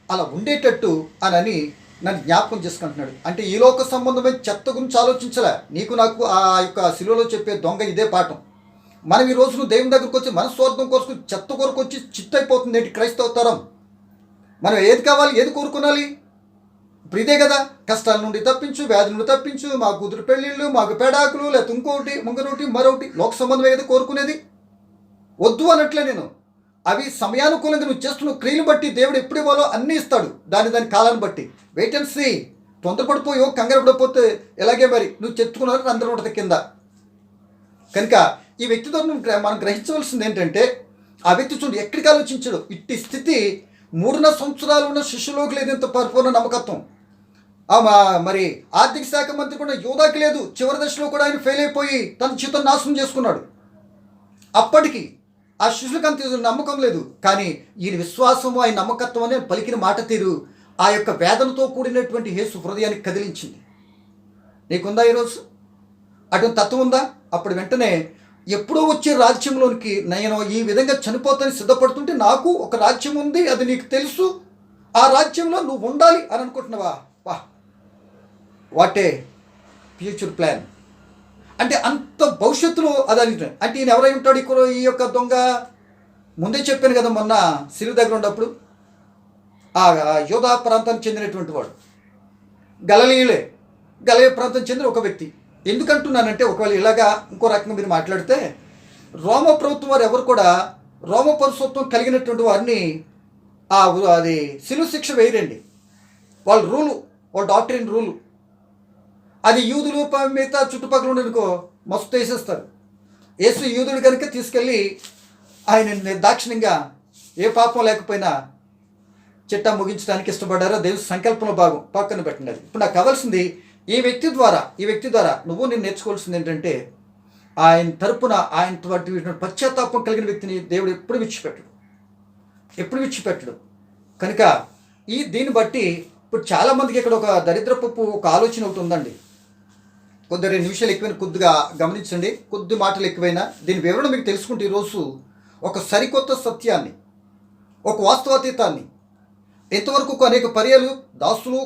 అలా ఉండేటట్టు అని నన్ను జ్ఞాపకం చేసుకుంటున్నాడు. అంటే ఈ లోక సంబంధమైన చెత్త గురించి ఆలోచించలే. నీకు నాకు ఆ యొక్క సిలువలో చెప్పే దొంగ ఇదే పాఠం. మనం ఈ రోజు దేవుని దగ్గరకు వచ్చి మన స్వార్థం కోసం చెత్త కొరకు వచ్చి చిత్తైపోతుంది ఏంటి క్రైస్తవ తరం. మనం ఏది కావాలి, ఏది కోరుకోవాలి? ఇప్పుడు ఇదే కదా, కష్టాల నుండి తప్పించు, వ్యాధి నుండి తప్పించు, మా కూతురు పెళ్ళిళ్ళు, మాకు పెడాకులు, లేకపోతే ఇంకోటి ముంగనోటి మరొకటి లోక సంబంధం ఏది కోరుకునేది వద్దు అనట్లే నేను. అవి సమయానుకూలంగా నువ్వు చేస్తున్న క్రియలు బట్టి దేవుడు ఎప్పుడు ఇవ్వాలో అన్నీ ఇస్తాడు, దాని కాలాన్ని బట్టి. Wait and see. తొందరపడిపోయో కంగారు పడిపోతే ఎలాగే మరి నువ్వు చెప్పుకున్నారు అందరూ ఉంటుంది కింద. కనుక ఈ వ్యక్తితో మనం గ్రహించవలసింది ఏంటంటే, ఆ వ్యక్తి చూడండి ఎక్కడికి ఆలోచించాడు. ఇట్టి స్థితి 3.5 సంవత్సరాలు ఉన్న శిష్యులోకి లేదు ఇంత పరిపూర్ణ నమ్మకత్వం. మరి ఆర్థిక శాఖ మంత్రి కూడా యోధాకి లేదు. చివరి దశలో కూడా ఆయన ఫెయిల్ అయిపోయి తన జీవితం నాశనం చేసుకున్నాడు. అప్పటికి ఆ శిష్యులకు అంత నమ్మకం లేదు. కానీ ఈయన విశ్వాసము, ఆయన నమ్మకత్వం అనే పలికిన మాట తీరు ఆ యొక్క వేదనతో కూడినటువంటి యేసు హృదయానికి కదిలించింది. నీకుందా ఈరోజు అటువంటి తత్వం ఉందా? అప్పుడు వెంటనే ఎప్పుడో వచ్చే రాజ్యంలోనికి నేను ఈ విధంగా చనిపోతానికి సిద్ధపడుతుంటే నాకు ఒక రాజ్యం ఉంది, అది నీకు తెలుసు, ఆ రాజ్యంలో నువ్వు ఉండాలి అని అనుకుంటున్నావా? వా, వాట్ ఏ ఫ్యూచర్ ప్లాన్. అంటే అంత భవిష్యత్తులో అది అంటే ఈయన ఎవరై ఉంటాడు ఇక్కడ? ఈ యొక్క దొంగ ముందే చెప్పాను కదా, మొన్న సిలువ దగ్గర ఉన్నప్పుడు ఆ యోధా ప్రాంతానికి చెందినటువంటి వాడు, గలలీ ప్రాంతం చెందిన ఒక వ్యక్తి. ఎందుకంటున్నానంటే, ఒకవేళ ఇలాగా ఇంకో రకంగా మీరు మాట్లాడితే, రోమ ప్రభుత్వం వారు ఎవరు కూడా రోమ పౌరసత్వం కలిగినటువంటి వారిని అది సిలువ శిక్ష వేయరండి. వాళ్ళ డాక్టరీన్ రూలు అది యూదులు మిగతా చుట్టుపక్కల ఉండనుకో మస్తు వేసేస్తారు. యేసు యూదుడు కనుక తీసుకెళ్ళి ఆయన నిర్దాక్షిణ్యంగా ఏ పాపం లేకపోయినా చిట్టా ముగించడానికి ఇష్టపడ్డారో దేవుని సంకల్పంలో భాగం పక్కన పెట్టండి. ఇప్పుడు నాకు కావాల్సింది ఈ వ్యక్తి ద్వారా నువ్వు నేను నేర్చుకోవాల్సింది ఏంటంటే, ఆయన తరపున ఆయన పశ్చాత్తాపం కలిగిన వ్యక్తిని దేవుడు ఎప్పుడు విడిచిపెట్టడు. కనుక దీన్ని బట్టి ఇప్పుడు చాలామందికి ఇక్కడ ఒక దరిద్రపు ఒక ఆలోచన ఒకటి ఉందండి. కొద్ది 2 నిమిషాలు ఎక్కువైనా కొద్దిగా గమనించండి, కొద్ది మాటలు ఎక్కువైనా దీని వివరణ మీకు తెలుసుకుంటే ఈరోజు ఒక సరికొత్త సత్యాన్ని, ఒక వాస్తవాతీతాన్ని, ఇంతవరకు అనేక పర్యాలు దాసులు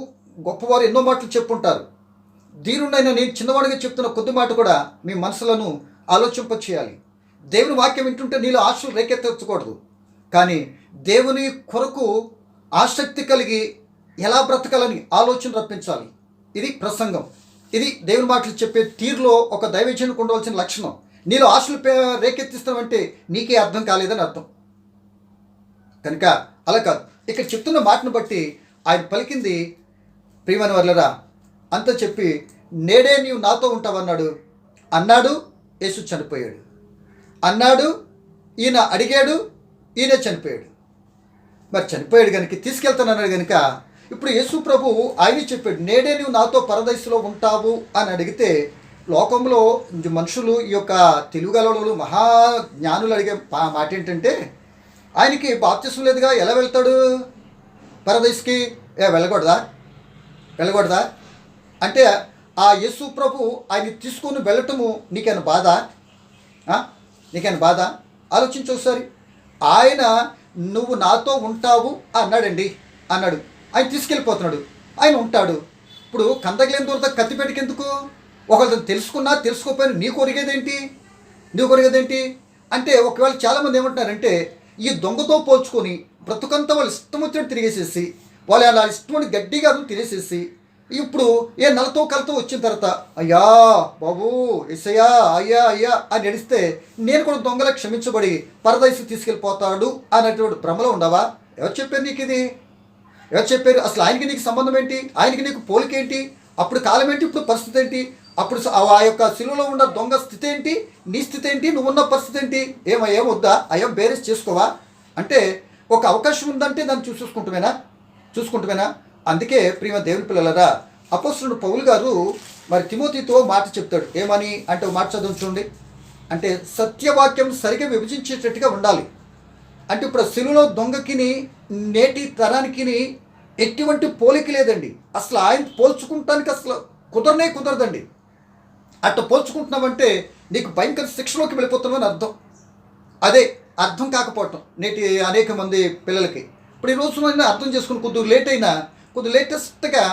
గొప్పవారు ఎన్నో మాటలు చెప్పుంటారు. దీనుడైన నేను చిన్నవాడిగా చెప్తున్న కొద్ది మాట కూడా మీ మనసులను ఆలోచింప చేయాలి. దేవుని వాక్యం వింటుంటే నీలో ఆశలు రేకెత్తకూడదు, కానీ దేవుని కొరకు ఆసక్తి కలిగి ఎలా బ్రతకాలని ఆలోచన రప్పించాలి. ఇది ప్రసంగం. ఇది దేవుని మాటలు చెప్పే తీరులో ఒక దైవజనునికి ఉండవలసిన లక్షణం. నీలో ఆశలు రేకెత్తిస్తామంటే నీకే అర్థం కాలేదని అర్థం. కనుక అలా కాదు. ఇక్కడ చెప్తున్న మాటను బట్టి ఆయన పలికింది, ప్రియమైన వర్లరా అంతా చెప్పి నేడే నీవు నాతో ఉంటావన్నాడు. అన్నాడు, యేసు చనిపోయాడు. అన్నాడు, ఈయన అడిగాడు, ఈయన చనిపోయాడు. మరి చనిపోయాడు కనుక తీసుకెళ్తానన్నాడు కనుక ఇప్పుడు యేసు ప్రభు ఆయన చెప్పాడు, నేడే నువ్వు నాతో పరదైసులో ఉంటావు అని అడిగితే లోకంలో మనుషులు, ఈ యొక్క తెలుగుగలవాళ్ళు మహాజ్ఞానులు అడిగే మాట ఏంటంటే, ఆయనకి బాప్తిసం లేదుగా ఎలా వెళ్తాడు పరదైస్కి? వెళ్ళకూడదా అంటే ఆ యేసు ప్రభు ఆయన తీసుకొని వెళ్ళటము నీకైనా బాధ? నీకైనా బాధ? ఆలోచించు ఒకసారి. ఆయన నువ్వు నాతో ఉంటావు అన్నాడండి, అన్నాడు. ఆయన తీసుకెళ్ళిపోతున్నాడు, ఆయన ఉంటాడు. ఇప్పుడు కందగలేని దూరత కత్తిపెట్టుకు ఎందుకు? ఒకళ్ళని తెలుసుకున్నా తెలుసుకోకపోయినా నీకు ఒరిగేదేంటి అంటే ఒకవేళ చాలామంది ఏమంటున్నారంటే, ఈ దొంగతో పోల్చుకొని బ్రతుకంతా వాళ్ళు ఇష్టం వచ్చినట్టు తిరిగేసేసి, వాళ్ళు అలా ఇష్టమని గట్టిగా తినేసేసి, ఇప్పుడు ఏ నలతో కలతో వచ్చిన తర్వాత అయ్యా బాబు ఎస్సయ్యా అయ్యా అయ్యా అని నడిస్తే నేను కూడా దొంగల క్షమించబడి పరదైసు తీసుకెళ్ళిపోతాడు అనేటువంటి భ్రమలో ఉండవా? ఎవరు చెప్పారు నీకు ఇది? ఎవరు చెప్పారు? అసలు ఆయనకి నీకు సంబంధం ఏంటి? ఆయనకి నీకు పోలికేంటి? అప్పుడు కాలం ఏంటి? ఇప్పుడు పరిస్థితి ఏంటి? అప్పుడు ఆ యొక్క సిలువలో ఉన్న దొంగ స్థితి ఏంటి? నీ స్థితి ఏంటి? నువ్వున్న పరిస్థితి ఏంటి? ఏమొద్దా? అయ్యో బేరేజ్ చేసుకోవా? అంటే ఒక అవకాశం ఉందంటే దాన్ని చూసుకుంటుమేనా? అందుకే ప్రియమైన దేవుని పిల్లలరా, అపోస్తలుడు పౌలు గారు మరి తిమోతితో మాట చెప్తాడు. ఏమని అంటే మాట చదువు చూడండి. అంటే సత్యవాక్యం సరిగ్గా విభజించేటట్టుగా ఉండాలి. అంటే ఇప్పుడు సిలువలో దొంగకిని నేటి తరానికి ఎటువంటి పోలిక లేదండి. అసలు ఆయన పోల్చుకుంటానికి అసలు కుదరదండి. అట్లా పోల్చుకుంటున్నామంటే నీకు భయంకర శిక్షలోకి వెళ్ళిపోతున్నామని అర్థం. అదే అర్థం కాకపోవటం నేటి అనేక మంది పిల్లలకి. ఇప్పుడు ఈ రోజున అర్థం చేసుకుని కొద్దిగా లేటెస్ట్గా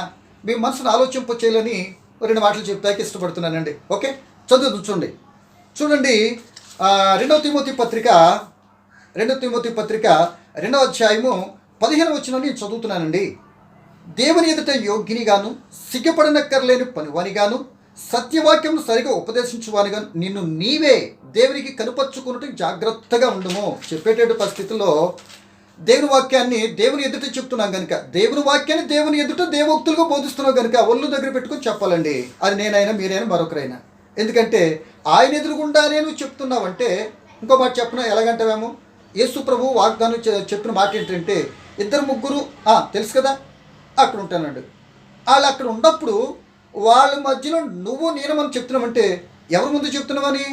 మీ మనసును ఆలోచింప చేయాలని 2 మాటలు చెప్తాకి ఇష్టపడుతున్నానండి. ఓకే, చూడండి 2 తిమోతి పత్రిక 2వ అధ్యాయము 15వ వచనం నేను చదువుతున్నానండి. దేవుని ఎదుట యోగ్యునిగాను సిగ్గుపడనక్కర్లేని పనివానిగాను సత్యవాక్యం సరిగా ఉపదేశించువానిగాను నిన్ను నీవే దేవునికి కనుపరుచుకున్నట్టు జాగ్రత్తగా ఉండుము. చెప్పేటటువంటి పరిస్థితుల్లో దేవుని వాక్యాన్ని దేవుని ఎదుట చెప్తున్నాం కనుక, దేవుని వాక్యాన్ని దేవుని ఎదుట దేవోక్తులుగా బోధిస్తున్నాం కనుక ఒళ్ళు దగ్గర పెట్టుకొని చెప్పాలండి. అది నేనైనా మీరైనా మరొకరైనా. ఎందుకంటే ఆయన ఎదురుగుండా నేను చెప్తున్నావంటే ఇంకో మాట చెప్పిన ఎలాగంటావేమో, యేసు ప్రభు వాగ్దానం చెప్పిన మాట ఏంటంటే 2-3 తెలుసు కదా అక్కడ ఉంటానండి. వాళ్ళు అక్కడ ఉన్నప్పుడు వాళ్ళ మధ్యలో నువ్వు నేను మనం చెప్తున్నామంటే ఎవరి ముందు చెప్తున్నామని?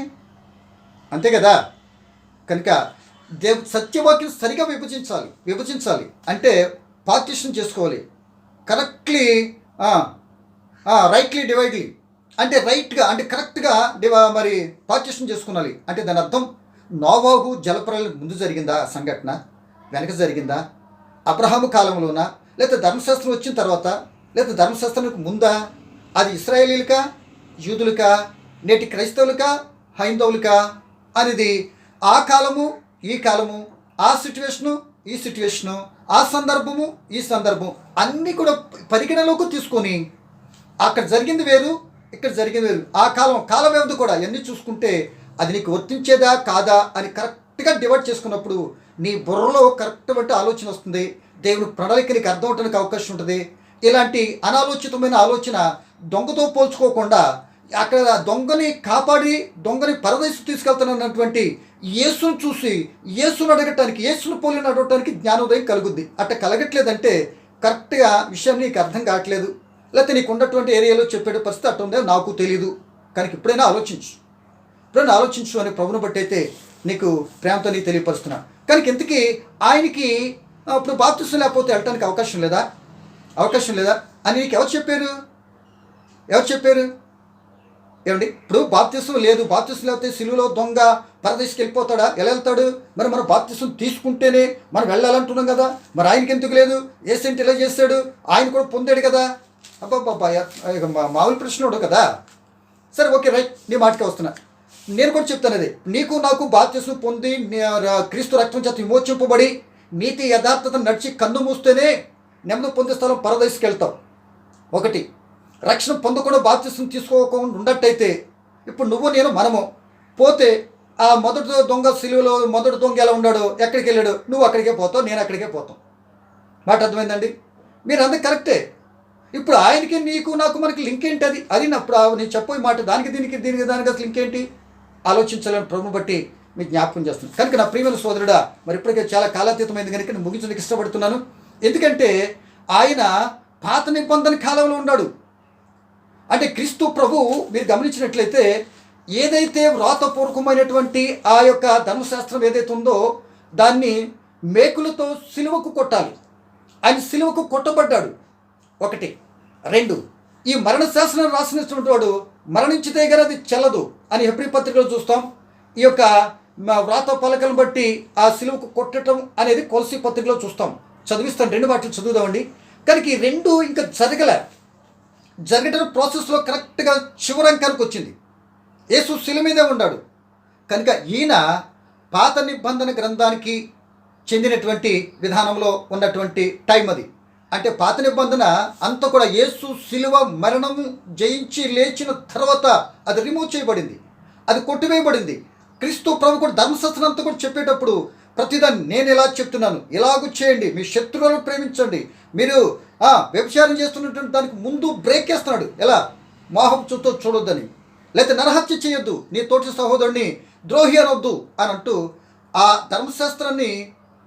అంతే కదా. కనుక సత్యవాక్యం సరిగా విభజించాలి అంటే పార్టిషన్ చేసుకోవాలి. రైట్లీ డివైడ్లీ అంటే రైట్గా అంటే కరెక్ట్గా మరి పార్టిషన్ చేసుకోవాలి. అంటే దాని అర్థం నోవాహు జలప్రలయం ముందు జరిగిందా సంఘటన, వెనక జరిగిందా, అబ్రహాము కాలంలోనా, లేదా ధర్మశాస్త్రం వచ్చిన తర్వాత, లేదా ధర్మశాస్త్రానికి ముందా? అది ఇశ్రాయేలీలకా, యూదులకా, నేటి క్రైస్తవులకా, హైందవులకా అనేది ఆ కాలము ఈ కాలము, ఆ సిట్యువేషను ఈ సిట్యువేషను, ఆ సందర్భము ఈ సందర్భం అన్నీ కూడా పరిగణలోకి తీసుకొని అక్కడ జరిగింది వేరు, ఇక్కడ జరిగింది వేరు, ఆ కాల వ్యవధి కూడా అన్నీ చూసుకుంటే అది నీకు వర్తించేదా కాదా అని కరెక్ట్గా డివైడ్ చేసుకున్నప్పుడు నీ బుర్రలో కరెక్ట్ వంటి ఆలోచన వస్తుంది. దేవుని ప్రణాళిక నీకు అర్థం అవడానికి అవకాశం ఉంటుంది. ఇలాంటి అనాలోచితమైన ఆలోచన దొంగతో పోల్చుకోకుండా అక్కడ దొంగని కాపాడి దొంగని పరదేశం తీసుకెళ్తానన్నటువంటి యేసును చూసి యేసును అడగటానికి, యేసును పోలి అడగటానికి జ్ఞానోదయం కలుగుద్ది. అట్లా కలగట్లేదంటే కరెక్ట్గా విషయం నీకు అర్థం కావట్లేదు, లేకపోతే నీకు ఉన్నటువంటి ఏరియాలో చెప్పే పరిస్థితి అట్లా ఉందో నాకు తెలియదు. కనుక ఇప్పుడైనా ఆలోచించు అని ప్రభుని బట్టి అయితే నీకు ప్రేమతో నీకు తెలియపరుస్తున్నా. కనుక ఇంతకీ ఆయనకి ఇప్పుడు బాప్తిసం లేకపోతే వెళ్ళటానికి అవకాశం లేదా అని నీకు ఎవరు చెప్పారు? ఏమండి, ఇప్పుడు బాప్తిసం లేకపోతే సిలువలో దొంగ పరదేశికి వెళ్ళిపోతాడా? ఎలా వెళ్తాడు? మరి మనం బాప్తిసం తీసుకుంటేనే మనం వెళ్ళాలంటున్నాం కదా, మరి ఆయనకి ఎందుకు లేదు? ఏసెంట్ ఇలా చేస్తాడు, ఆయన కూడా పొందాడు కదా. అబ్బాబ్బా మామూలు ప్రశ్నోడు కదా. సరే ఓకే రైట్, నీ మాటకే వస్తున్నా. నేను కూడా చెప్తాను అది. నీకు నాకు బాప్తిస్మం పొంది క్రీస్తు రక్తం చేత విమోచింపబడి నీతి యథార్థత నడిచి కన్ను మూస్తేనే నెమ్మది పొందే స్థలం పరదేశకి వెళ్తాం. ఒకటి, రక్షణ పొందకుండా బాప్తిస్మం తీసుకోకుండా ఉన్నట్టయితే ఇప్పుడు నువ్వు నేను మనము పోతే ఆ మొదటి దొంగ సిలువలో మొదటి దొంగ ఎలా ఉన్నాడో ఎక్కడికి వెళ్ళాడు, నువ్వు అక్కడికే పోతావు, నేను అక్కడికే పోతాం. మాట అర్థమైందండి? మీరు అందరు కరెక్టే. ఇప్పుడు ఆయనకి నీకు నాకు మనకి లింక్ ఏంటి? అది నేను చెప్పే మాట దానికి దీనికి దానికి అసలు లింక్ ఏంటి ఆలోచించాలని ప్రభు బట్టి మీకు జ్ఞాపకం చేస్తున్నాను. కనుక నా ప్రియమైన సోదరుడా, మరి ఇప్పటికే చాలా కాలాతీతమైంది కనుక నేను ముగించడానికి ఇష్టపడుతున్నాను. ఎందుకంటే ఆయన పాత నిబంధన కాలంలో ఉన్నాడు. అంటే క్రీస్తు ప్రభువు మీరు గమనించినట్లయితే ఏదైతే వ్రాతపూర్వకమైనటువంటి ఆ యొక్క ధర్మశాస్త్రం ఏదైతే ఉందో దాన్ని మేకులతో సిలువకు కొట్టాలి. ఆయన సిలువకు కొట్టబడ్డాడు. ఒకటి. రెండు, ఈ మరణ శాసనం రాసినటువంటి వాడు మరణించితే కానీ అది చెల్లదు అని హెబ్రీ పత్రికలో చూస్తాం. ఈ యొక్క వ్రాత పలకలను బట్టి ఆ సిలువకు కొట్టడం అనేది కొలసీ పత్రికలో చూస్తాం. చదివిస్తాను, రెండు మాటలు చదువుదామండి. కనుక ఈ రెండు ఇంకా జరగటం ప్రాసెస్లో కరెక్ట్గా చివరంకానికి వచ్చింది. యేసు శిలువ మీదే ఉన్నాడు. కనుక ఈయన పాత నిబంధన గ్రంథానికి చెందినటువంటి విధానంలో ఉన్నటువంటి టైం అది. అంటే పాత నిబంధన అంతా కూడా యేసు శిలువ మరణము జయించి లేచిన తర్వాత అది రిమూవ్ చేయబడింది, అది కొట్టివేయబడింది. క్రీస్తు ప్రభు కూడా ధర్మశాస్త్రం అంతా కూడా చెప్పేటప్పుడు ప్రతిదాన్ని నేను ఎలా చెప్తున్నాను, ఇలాగూ చేయండి, మీ శత్రువులను ప్రేమించండి, మీరు వ్యభిచారం చేస్తున్నటువంటి దానికి ముందు బ్రేక్ వేస్తున్నాడు. ఎలా? మోహం చూడొద్దని, లేకపోతే నరహత్య చేయొద్దు, నీ తోటి సహోదరుని ద్రోహి అనొద్దు అని అంటూ ఆ ధర్మశాస్త్రాన్ని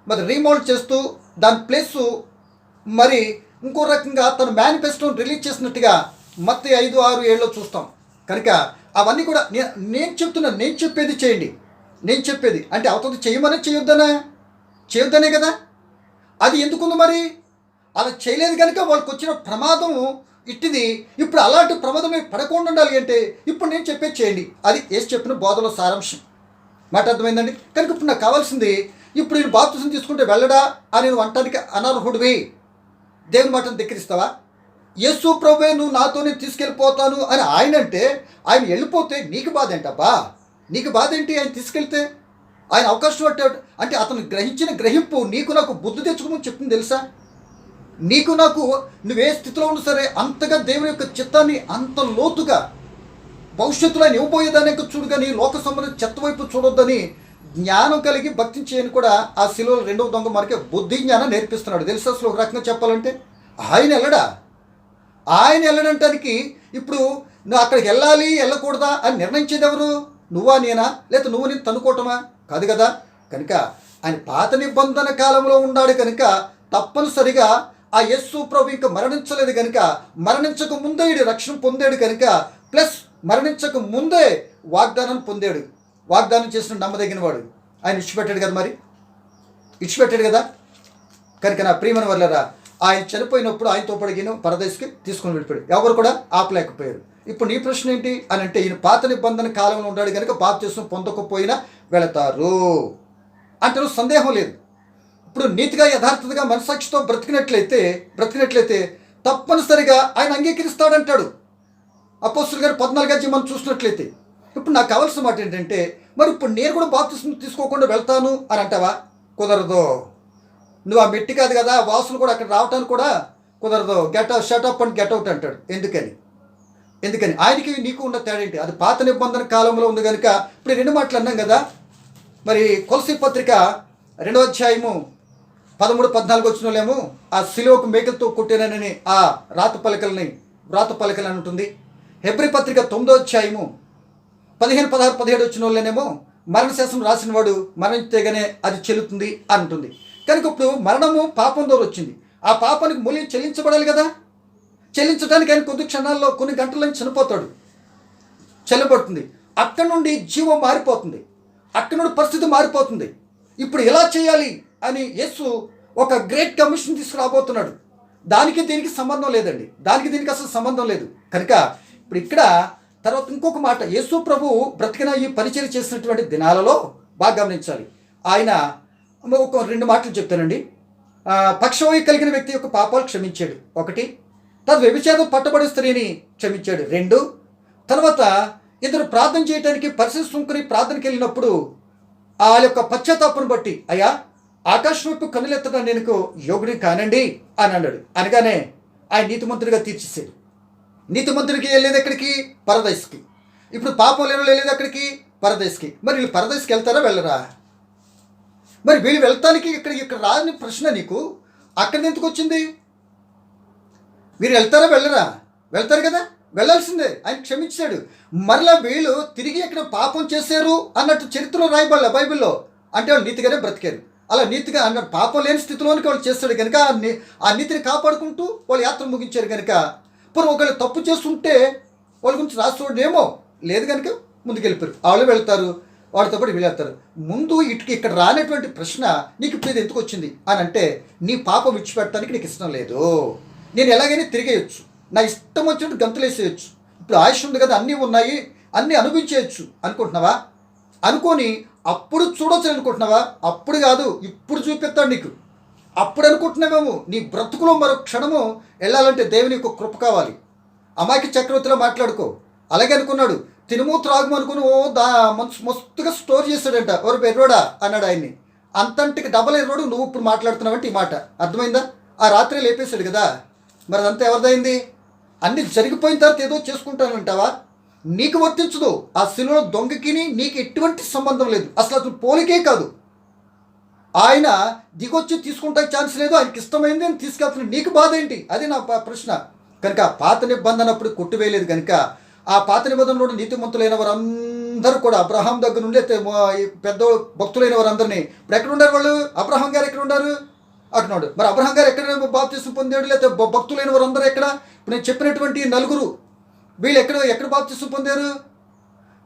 మరి రీమోల్డ్ చేస్తూ దాని ప్లేసు మరి ఇంకో రకంగా తను మేనిఫెస్టోని రిలీజ్ చేసినట్టుగా మత్తయి 5:6-7 చూస్తాం. కనుక అవన్నీ కూడా నేను చెప్తున్నాను, నేను చెప్పేది చేయండి, నేను చెప్పేది అంటే అవతల చేయమని చేయొద్దనే కదా. అది ఎందుకుంది మరి? అలా చేయలేదు కనుక వాళ్ళకి వచ్చిన ప్రమాదం ఇట్టిది. ఇప్పుడు అలాంటి ప్రమాదమే పడకుండా ఉండాలి అంటే ఇప్పుడు నేను చెప్పేది చేయండి. అది యేసు చెప్పిన బోధలో సారాంశం. మాట అర్థమైందండి? కనుక ఇప్పుడు నాకు కావాల్సింది, ఇప్పుడు నేను బాప్తిసం తీసుకుంటే వెళ్ళడా అని నువ్వు అంటానికి అనర్హుడివి. దేవుని మాటను ధిక్కరిస్తావా? యేసు ప్రభువే నువ్వు నాతోనే తీసుకెళ్ళిపోతాను అని ఆయన అంటే ఆయన వెళ్ళిపోతే నీకు బాధ ఏంటబ్బా? నీకు బాధ ఏంటి? ఆయన తీసుకెళ్తే ఆయన అవకాశం అంటే అతను గ్రహించిన గ్రహింపు నీకు నాకు బుద్ధి తెచ్చుకోమని చెప్తుంది తెలుసా? నీకు నాకు నువ్వే స్థితిలో ఉన్నా సరే అంతగా దేవుని యొక్క చిత్తాన్ని అంత లోతుగా భవిష్యత్తులో ఆయన ఇవ్వబోయేదాన్ని చూడు, కానీ లోక సంబంధం చెత్త వైపు చూడొద్దని జ్ఞానం కలిగి భక్తి చేయని కూడా ఆ శిలువలో రెండవ దొంగ మనకి బుద్ధి జ్ఞానం నేర్పిస్తున్నాడు. తెలుసా? అసలు ఒక రకంగా చెప్పాలంటే ఆయన వెళ్ళడంటానికి ఇప్పుడు నువ్వు అక్కడికి వెళ్ళాలి వెళ్ళకూడదా అని నిర్ణయించేది ఎవరు? నువ్వా నేనా? లేకపోతే నువ్వు నేను తనుకోవటమా? కాదు కదా. కనుక ఆయన పాత నిబంధన కాలంలో ఉన్నాడు కనుక తప్పనిసరిగా ఆ యేసు ప్రభు ఇంకా మరణించలేదు కనుక మరణించక ముందే రక్షణ పొందాడు కనుక ప్లస్ మరణించక ముందే వాగ్దానం పొందాడు. వాగ్దానం చేసిన నమ్మదగిన వాడు. ఆయన ఇచ్చిపెట్టాడు కదా, మరి ఇచ్చిపెట్టాడు కదా. కనుక నా ప్రియమైన వాళ్ళరా, ఆయన చనిపోయినప్పుడు ఆయనతో పడిగిన పరదేశికి తీసుకుని వెళ్ళిపోయాడు. ఎవరు కూడా ఆపలేకపోయారు. ఇప్పుడు నీ ప్రశ్న ఏంటి అని అంటే ఈయన పాత నిబంధన కాలంలో ఉన్నాడు కనుక బాప్తిసం పొందకపోయినా వెళతారు అంటే సందేహం లేదు. ఇప్పుడు నీతిగా యథార్థతగా మనసాక్షితో బ్రతికినట్లయితే తప్పనిసరిగా ఆయన అంగీకరిస్తాడంటాడు. అపోస్తలుల గారు 14 మనం చూసినట్లయితే. ఇప్పుడు నాకు కావాల్సిన మాట ఏంటంటే, మరి ఇప్పుడు నేను కూడా బాప్తిసం తీసుకోకుండా వెళ్తాను అని అంటావా? కుదరదు. నువ్వు ఆ మెట్టి కాదు కదా, వాసన కూడా అక్కడ రావటానికి కూడా కుదరదు. షటప్ అండ్ గెట్ అవుట్ అంటాడు. ఎందుకని ఆయనకి నీకు ఉన్న తేడా ఏంటి? అది పాత నిబంధన కాలంలో ఉంది కనుక ఇప్పుడు 2 మాటలు అన్నాం కదా. మరి కొలసీ పత్రిక 2వ అధ్యాయము 13-14 వచ్చినోళ్ళేమో ఆ శిలువకు మేకలతో కొట్టానని ఆ వ్రాత పలకలు అని ఉంటుంది. హెబ్రీ పత్రిక 9వ అధ్యాయము 15-16-17 వచ్చిన వాళ్ళనేమో మరణశాసనం రాసిన వాడు మరణిస్తేగానే అది చెల్లుతుంది అంటుంది. కనుక ఇప్పుడు మరణము పాపం ద్వారా వచ్చింది. ఆ పాపానికి మూల్యం చెల్లించబడాలి కదా. చెల్లించడానికి ఆయన కొద్ది క్షణాల్లో కొన్ని గంటల్లో చనిపోతాడు, చెల్లబడుతుంది. అక్కడి నుండి జీవం మారిపోతుంది, అక్కడి నుండి పరిస్థితి మారిపోతుంది. ఇప్పుడు ఎలా చేయాలి అని యేసు ఒక గ్రేట్ కమిషన్ తీసుకురాబోతున్నాడు. దానికి దీనికి సంబంధం లేదండి, దీనికి అసలు సంబంధం లేదు. కనుక ఇప్పుడు ఇక్కడ తర్వాత ఇంకొక మాట, యేసు ప్రభు బ్రతికిన ఈ పరిచయం చేసినటువంటి దినాలలో బాగా గమనించాలి. ఆయన ఒక 2 మాటలు చెప్తానండి. పక్షవాయు కలిగిన వ్యక్తి యొక్క పాపాలు క్షమించాడు. 1. తన వ్యభిచారం పట్టబడి స్త్రీని క్షమించాడు. 2, తర్వాత ఇద్దరు ప్రార్థన చేయడానికి పరిశుద్ధ సుంకరి ప్రార్థనకి వెళ్ళినప్పుడు ఆ యొక్క పశ్చాత్తాపను బట్టి, అయ్యా ఆకాశం వైపు కన్నులెత్తడం నేను యోగుడిని కానండి అని అన్నాడు. అనగానే ఆయన నీతిమంతుడిగా తీర్చేసాడు. నీతిమంతుడికి వెళ్ళేది ఎక్కడికి? పరదైస్కి. ఇప్పుడు పాపం లేని వెళ్ళేది ఎక్కడికి? పరదైస్కి. మరి వీళ్ళు పరదైస్కి వెళ్తారా వెళ్ళరా? మరి వీళ్ళు వెళ్తానికి ఇక్కడ రాని ప్రశ్న నీకు అక్కడి ఎందుకు వచ్చింది? వీరు వెళ్తారా వెళ్ళరా? వెళ్తారు కదా, వెళ్ళాల్సిందే. ఆయన క్షమించాడు. మరలా వీళ్ళు తిరిగి ఎక్కడ పాపం చేశారు అన్నట్టు చరిత్రలో రాయబడలే బైబిల్లో. అంటే వాళ్ళు నీతిగానే బ్రతికారు. అలా నీతిగా అన్నట్టు పాపం లేని స్థితిలోనికి వాళ్ళు చేస్తాడు కనుక ఆ నీతిని కాపాడుకుంటూ వాళ్ళు యాత్ర ముగించారు కనుక, ఇప్పుడు ఒకళ్ళు తప్పు చేస్తుంటే వాళ్ళ గురించి రాసుకోవడేమో లేదు కనుక ముందుకెళ్ళిపోయారు. వాళ్ళు వెళ్తారు, వాడితో పాటు వీళ్ళు వెళ్తారు. ముందు ఇక్కడ రానటువంటి ప్రశ్న నీకు ఇప్పుడు ఇది ఎందుకు వచ్చింది అని అంటే, నీ పాపం విడిచిపెట్టడానికి నీకు ఇష్టం లేదు, నేను ఎలాగైనా తిరిగేయచ్చు, నా ఇష్టం వచ్చినట్టు గంతులేసేయచ్చు, ఇప్పుడు ఆయుష్ ఉంది కదా, అన్నీ ఉన్నాయి, అన్నీ అనుభవించేయచ్చు అనుకుంటున్నావా? అనుకొని అప్పుడు చూడొచ్చు అనుకుంటున్నావా? అప్పుడు కాదు, ఇప్పుడు చూపిస్తాడు నీకు. అప్పుడు అనుకుంటున్నావేమో నీ బ్రతుకులో మరో క్షణము వెళ్ళాలంటే దేవుని యొక్క కృప కావాలి. అమాయక చక్రవర్తిలో మాట్లాడుకో. అలాగే అనుకున్నాడు, తినుము త్రాగుము అనుకుని మస్తుగా స్టోర్ చేశాడంట. ఎవరు ఎర్రోడా అన్నాడు ఆయన్ని. అంతంటికి డబల్ ఎర్రోడు నువ్వు ఇప్పుడు మాట్లాడుతున్నావంటే ఈ మాట అర్థమైందా? ఆ రాత్రి లేపేశాడు కదా, మరి అదంతా ఎవరిదైంది? అన్నీ జరిగిపోయిన తర్వాత ఏదో చేసుకుంటానంటావా? నీకు వర్తించదు. ఆ శిలువలో దొంగకి నీకు ఎటువంటి సంబంధం లేదు, అసలు అతను పోలికే కాదు. ఆయన దిగొచ్చి తీసుకుంటానికి ఛాన్స్ లేదు, ఆయనకి ఇష్టమైంది అని తీసుకెళ్తున్నాడు. నీకు బాధ ఏంటి? అది నా ప్రశ్న. కనుక పాత నిబంధన అప్పుడు కొట్టివేయలేదు కనుక ఆ పాత నిబంధనలో నీతిమంతులైన వారందరూ కూడా అబ్రహాం దగ్గర నుండి పెద్ద భక్తులైన వారందరినీ ఇప్పుడు ఎక్కడ ఉన్నారు వాళ్ళు? అబ్రహాం గారు ఎక్కడ ఉన్నారు? అక్కడ. మరి అబ్రహాం గారు ఎక్కడ బాప్తిసం పొందాడు? లేకపోతే భక్తులైన వారందరూ ఎక్కడ? ఇప్పుడు నేను చెప్పినటువంటి నలుగురు వీళ్ళు ఎక్కడ బాప్తిసం పొందారు?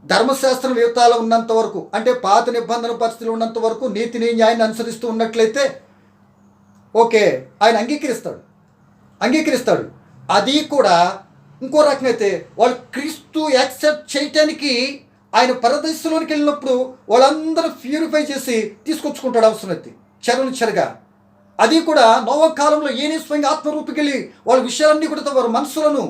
ధర్మశాస్త్రం యువతాలు ఉన్నంత వరకు, అంటే పాత నిబంధన పరిస్థితులు ఉన్నంత వరకు నీతిని న్యాయాన్ని అనుసరిస్తూ ఉన్నట్లయితే ఓకే, ఆయన అంగీకరిస్తాడు. అది కూడా ఇంకో రకంగా అయితే వాళ్ళు క్రీస్తు యాక్సెప్ట్ చేయటానికి ఆయన పరదేశంలోనికి వెళ్ళినప్పుడు వాళ్ళందరూ ప్యూరిఫై చేసి తీసుకొచ్చుకుంటాడు అవసరమైతే చెరగా. అది కూడా నోవహు కాలంలో ఏనే స్వయంగా ఆత్మరూపికెళ్ళి వాళ్ళ విషయాలన్నీ కూడా వారి మనసులను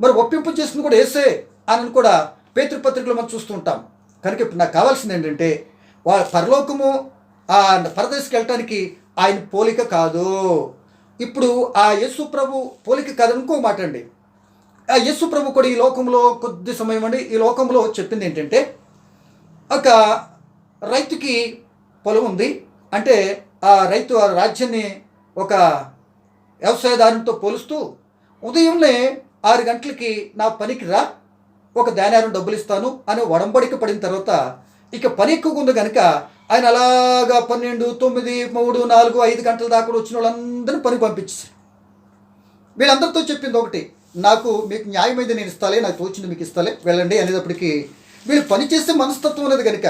మరి ఒప్పింపు చేసింది కూడా యేసే అని కూడా పేతృపత్రికలో మనం చూస్తూ ఉంటాం. కనుక ఇప్పుడు నాకు కావాల్సింది ఏంటంటే వాళ్ళ పరలోకము ఆ పరదేశకి వెళ్ళటానికి ఆయన పోలిక కాదు. ఇప్పుడు ఆ యేసు ప్రభు పోలిక కాదు. ఇంకో మాట అండి, ఆ యేసు ప్రభు కూడా ఈ లోకంలో కొద్ది సమయం అండి ఈ లోకంలో చెప్పింది ఏంటంటే, ఒక రైతుకి పొలం ఉంది. అంటే ఆ రైతు ఆ రాజ్యాన్ని ఒక వ్యవసాయదారునితో పోలుస్తూ, ఉదయంలో 6 గంటలకి నా పనికి రా, ఒక ధాన్యారం డబ్బులు ఇస్తాను అని ఒడంబడిక పడిన తర్వాత ఇక పని ఎక్కువగా ఉంది కనుక ఆయన అలాగా 12, 9, 3, 4, 5 గంటల దాకా వచ్చిన వాళ్ళందరినీ పని పంపించారు. వీళ్ళందరితో చెప్పింది ఒకటి, మీకు న్యాయమైంది నేను ఇస్తాలే, నాకు తోచింది మీకు ఇస్తాలే, వెళ్ళండి అనేటప్పటికీ వీళ్ళు పని చేసే మనస్తత్వం ఉన్నది కనుక,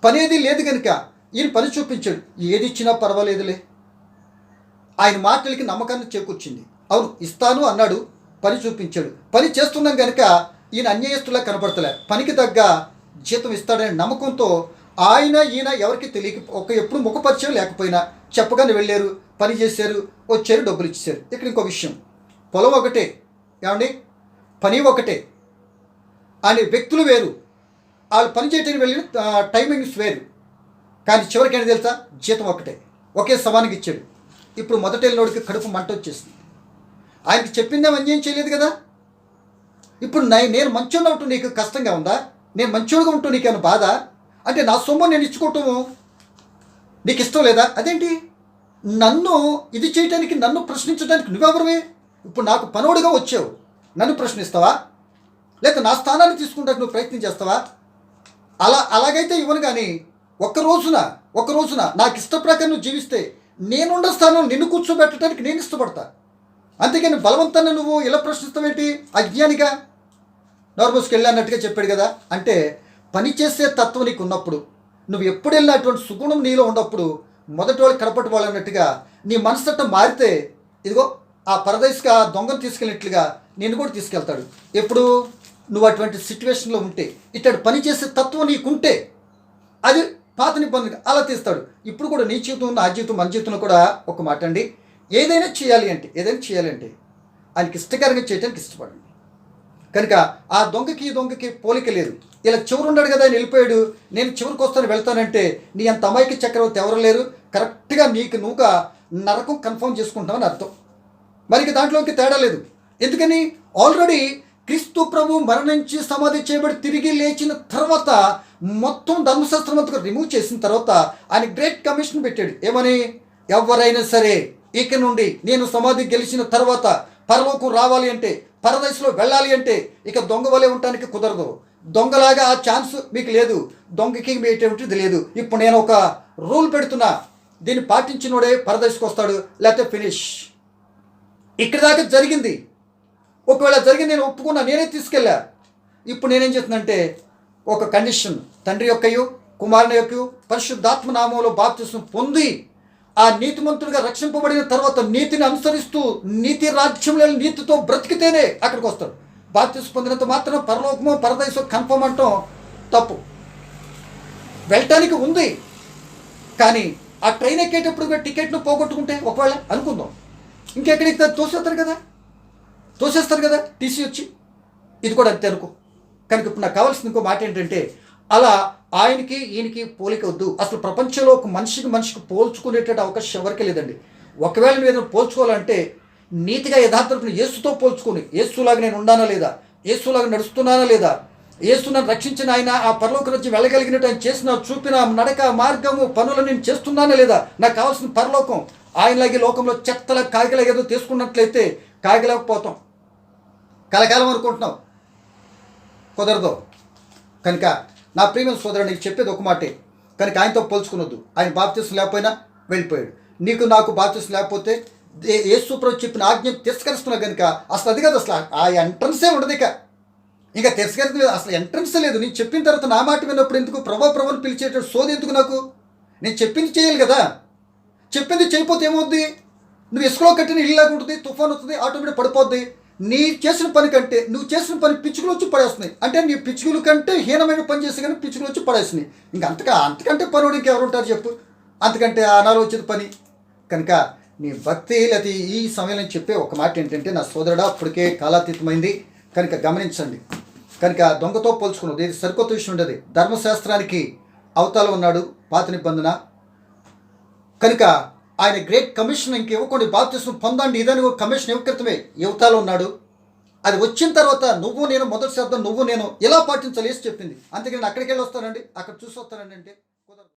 పని ఏది లేదు కనుక ఈయన పని చూపించాడు. ఏది ఇచ్చినా పర్వాలేదులే, ఆయన మాటలకి నమ్మకాన్ని చేకూర్చింది. అవును ఇస్తాను అన్నాడు, పని చూపించాడు. పని చేస్తున్నాం కనుక ఈయన అన్యాయస్తులా కనపడతలే, పనికి తగ్గ జీతం ఇస్తాడనే నమ్మకంతో ఈయన ఎవరికి తెలియక ఎప్పుడు ముఖపరిచయం లేకపోయినా చెప్పగానే వెళ్ళారు, పని చేశారు, వచ్చారు, డబ్బులు ఇచ్చారు. ఇక్కడ ఇంకో విషయం, పొలం ఒకటే ఏమండి, పని ఒకటే, అని వ్యక్తులు వేరు, వాళ్ళు పని చేయడానికి వెళ్ళిన టైమింగ్స్ వేరు, కానీ చివరికి ఏంటి తెలుసా, జీతం ఒకటే, ఒకే సమానికి ఇచ్చాడు. ఇప్పుడు మొదటెళ్ళినోడికి కడుపు మంట వచ్చేసింది. ఆయనకి చెప్పిందేమో అన్యాయం చేయలేదు కదా. ఇప్పుడు నేను మంచోడిగా ఉంటూ నీకు కష్టంగా ఉందా? నేను మంచోడిగా ఉంటూ నీకేమైనా బాధ? అంటే నా సొమ్ము నేను ఇచ్చుకోవటము నీకు ఇష్టం లేదా? అదేంటి నన్ను ఇది చేయడానికి, నన్ను ప్రశ్నించడానికి నువ్వెవరివే? ఇప్పుడు నాకు పనోడుగా వచ్చావు, నన్ను ప్రశ్నిస్తావా? లేక నా స్థానాన్ని తీసుకుంటానికి నువ్వు ప్రయత్నం చేస్తావా? అలాగైతే ఇవ్వను. కానీ ఒక్క రోజున నాకు ఇష్ట ప్రకారం నువ్వు జీవిస్తే నేనున్న స్థానంలో నిన్ను కూర్చోబెట్టడానికి నేను ఇష్టపడతా. అంతేకాని బలవంతాన్ని నువ్వు ఇలా ప్రశ్నిస్తావేంటి? అజ్ఞానిగా నార్మల్స్కి వెళ్ళానట్టుగా చెప్పాడు కదా. అంటే పనిచేసే తత్వం నీకు ఉన్నప్పుడు, నువ్వు ఎప్పుడు వెళ్ళినా అటువంటి సుగుణం నీలో ఉన్నప్పుడు, మొదటి వాళ్ళు కడపటి వాళ్ళు అన్నట్టుగా నీ మనస్తత్వం మారితే, ఇదిగో ఆ పరదేశికి ఆ దొంగను తీసుకెళ్ళినట్లుగా నిన్ను కూడా తీసుకెళ్తాడు. ఎప్పుడు నువ్వు అటువంటి సిచ్యువేషన్లో ఉంటే, ఇట్లాంటి పనిచేసే తత్వం నీకుంటే, అది పాత నిబంధన అలా తీస్తాడు. ఇప్పుడు కూడా నీ జీవితం, నా జీవితం, మన జీవితంలో కూడా ఒక మాట అండి, ఏదైనా చేయాలి అంటే ఆయనకి ఇష్టకరంగా చేయడానికి ఇష్టపడండి. కనుక ఆ దొంగకి ఈ దొంగకి పోలిక లేదు. ఇలా చివరు ఉన్నాడు కదా, ఆయన వెళ్ళిపోయాడు, నేను చివరికి వస్తాను వెళ్తానంటే నీ అంత అమాయక చక్రవర్తి ఎవరు లేరు. కరెక్ట్గా నీకు నువ్వుగా నరకం కన్ఫర్మ్ చేసుకుంటామని అర్థం. మరి దాంట్లోకి తేడా లేదు. ఎందుకని ఆల్రెడీ క్రీస్తు ప్రభు మరణించి సమాధి చేయబడి తిరిగి లేచిన తర్వాత మొత్తం ధర్మశాస్త్రం అంతా రిమూవ్ చేసిన తర్వాత ఆయన గ్రేట్ కమిషన్ పెట్టాడు. ఏమని? ఎవరైనా సరే ఇక నుండి నేను సమాధి గెలిచిన తర్వాత పరలోకం రావాలి అంటే, పరదేశంలో వెళ్ళాలి అంటే ఇక దొంగ వలె ఉండటానికి కుదరదు. దొంగలాగా ఆ ఛాన్స్ మీకు లేదు. దొంగకి ఎటువంటిది లేదు. ఇప్పుడు నేను ఒక రూల్ పెడుతున్నా, దీన్ని పాటించినోడే పరదేశకు వస్తాడు, లేకపోతే ఫినిష్. ఇక్కడ దాకా జరిగింది. ఒకవేళ జరిగింది నేను ఒప్పుకున్నా, నేనే తీసుకెళ్ళా. ఇప్పుడు నేనేం చేస్తున్నానంటే ఒక కండిషన్, తండ్రి యొక్కయు కుమారుని యొక్కయు పరిశుద్ధాత్మ నామంలో బాప్తిస్మం పొంది ఆ నీతిమంతుడిగా రక్షింపబడిన తర్వాత నీతిని అనుసరిస్తూ నీతి రాజ్యంలో నీతితో బ్రతికితేనే అక్కడికి వస్తాడు. బాప్తిస్మం పొందినంత మాత్రం పరలోకమో పరదేశం కన్ఫర్మ్ అంటాం తప్పు. వెళ్ళటానికి ఉంది, కానీ ఆ ట్రైన్ ఎక్కేటప్పుడు టికెట్ను పోగొట్టుకుంటే ఒకవేళ అనుకుందాం, ఇంకెక్కడికి తోసేస్తారు కదా టీసీ వచ్చి. ఇది కూడా అంతే అనుకో. కనుక ఇప్పుడు నాకు కావాల్సిన ఇంకో మాట ఏంటంటే, అలా ఆయనకి ఈయనకి పోలిక వద్దు. అసలు ప్రపంచంలో ఒక మనిషికి పోల్చుకునేటట్టు అవకాశం ఎవరికీ లేదండి. ఒకవేళ నువ్వు ఏదైనా పోల్చుకోవాలంటే నీతిగా యథార్థతను యేసుతో పోల్చుకొని, యేసులాగా నేను ఉన్నానా లేదా, యేసులాగా నడుస్తున్నానా లేదా, యేసు నన్ను రక్షించిన ఆయన ఆ పరలోక నుంచి వెళ్ళగలిగినట్టు ఆయన చేసిన చూపిన నడక మార్గము పనులు నేను చేస్తున్నానా లేదా, నాకు కావాల్సిన పరలోకం. ఆయనలాగే లోకంలో చెత్తల కాగిలా ఏదో తీసుకున్నట్లయితే కాగిలేకపోతాం. కలకాలం అనుకుంటున్నాం, కుదరదు. కనుక నా ప్రియమైన సోదరుడు, నీకు చెప్పేది ఒక మాటే. కనుక ఆయనతో పోల్చుకునొద్దు. ఆయన బాప్తిసం లేకపోయినా వెళ్ళిపోయాడు. నీకు నాకు బాప్తిసం లేకపోతే యేసు ప్రభు చెప్పిన ఆజ్ఞను తిరస్కరిస్తున్నావు. కనుక అసలు అది కాదు, అసలు ఆ ఎంట్రన్సే ఉండదు. ఇంకా తిరస్కరించలేదు, అసలు ఎంట్రన్సే లేదు. నేను చెప్పిన తర్వాత నా మాట విన్నప్పుడు ఎందుకు ప్రభుని పిలిచేటట్టు సోది ఎందుకు నాకు? నేను చెప్పింది చేయాలి కదా. చెప్పింది చేయకపోతే ఏమవుద్ది? నువ్వు ఇసుకలో కట్టిన ఇల్లాగా ఉంటుంది, తుఫాన్ వస్తుంది, ఆటోమేటిక్ పడిపోద్ది. నువ్వు చేసిన పని పిచ్చుకలు వచ్చి పడేస్తున్నాయి. అంటే నీ పిచ్చుకల కంటే హీనమైన పని చేస్తే కానీ పిచ్చుకలు వచ్చి పడేస్తున్నాయి. ఇంకా అంతకంటే పనుడు ఇంకెవరు ఉంటారు చెప్పు? అంతకంటే అనాలోచిత పని. కనుక నీ భక్తి లేకపోతే ఈ సమయంలో చెప్పే ఒక మాట ఏంటంటే, నా సోదరుడా, అప్పటికే కాలాతీతమైంది కనుక గమనించండి. కనుక దొంగతో పోల్చుకున్నది ఇది సరికొత్త విషయం ఉండదు. ధర్మశాస్త్రానికి అవతాల ఉన్నాడు పాత నిబంధన. కనుక ఆయన గ్రేట్ కమిషన్ ఇంక ఇవ్వకుండా బాప్తిస్మం పొందండి ఇదని ఒక కమిషన్ ఇవ్వక్రితమే యువతలో ఉన్నాడు. అది వచ్చిన తర్వాత నువ్వు నేను మొదటి శబ్దం నువ్వు నేను ఇలా పాటించాలి వేసి చెప్పింది. అందుకని నేను అక్కడికి వెళ్ళి వస్తానండి, అక్కడ చూసి వస్తానండి అంటే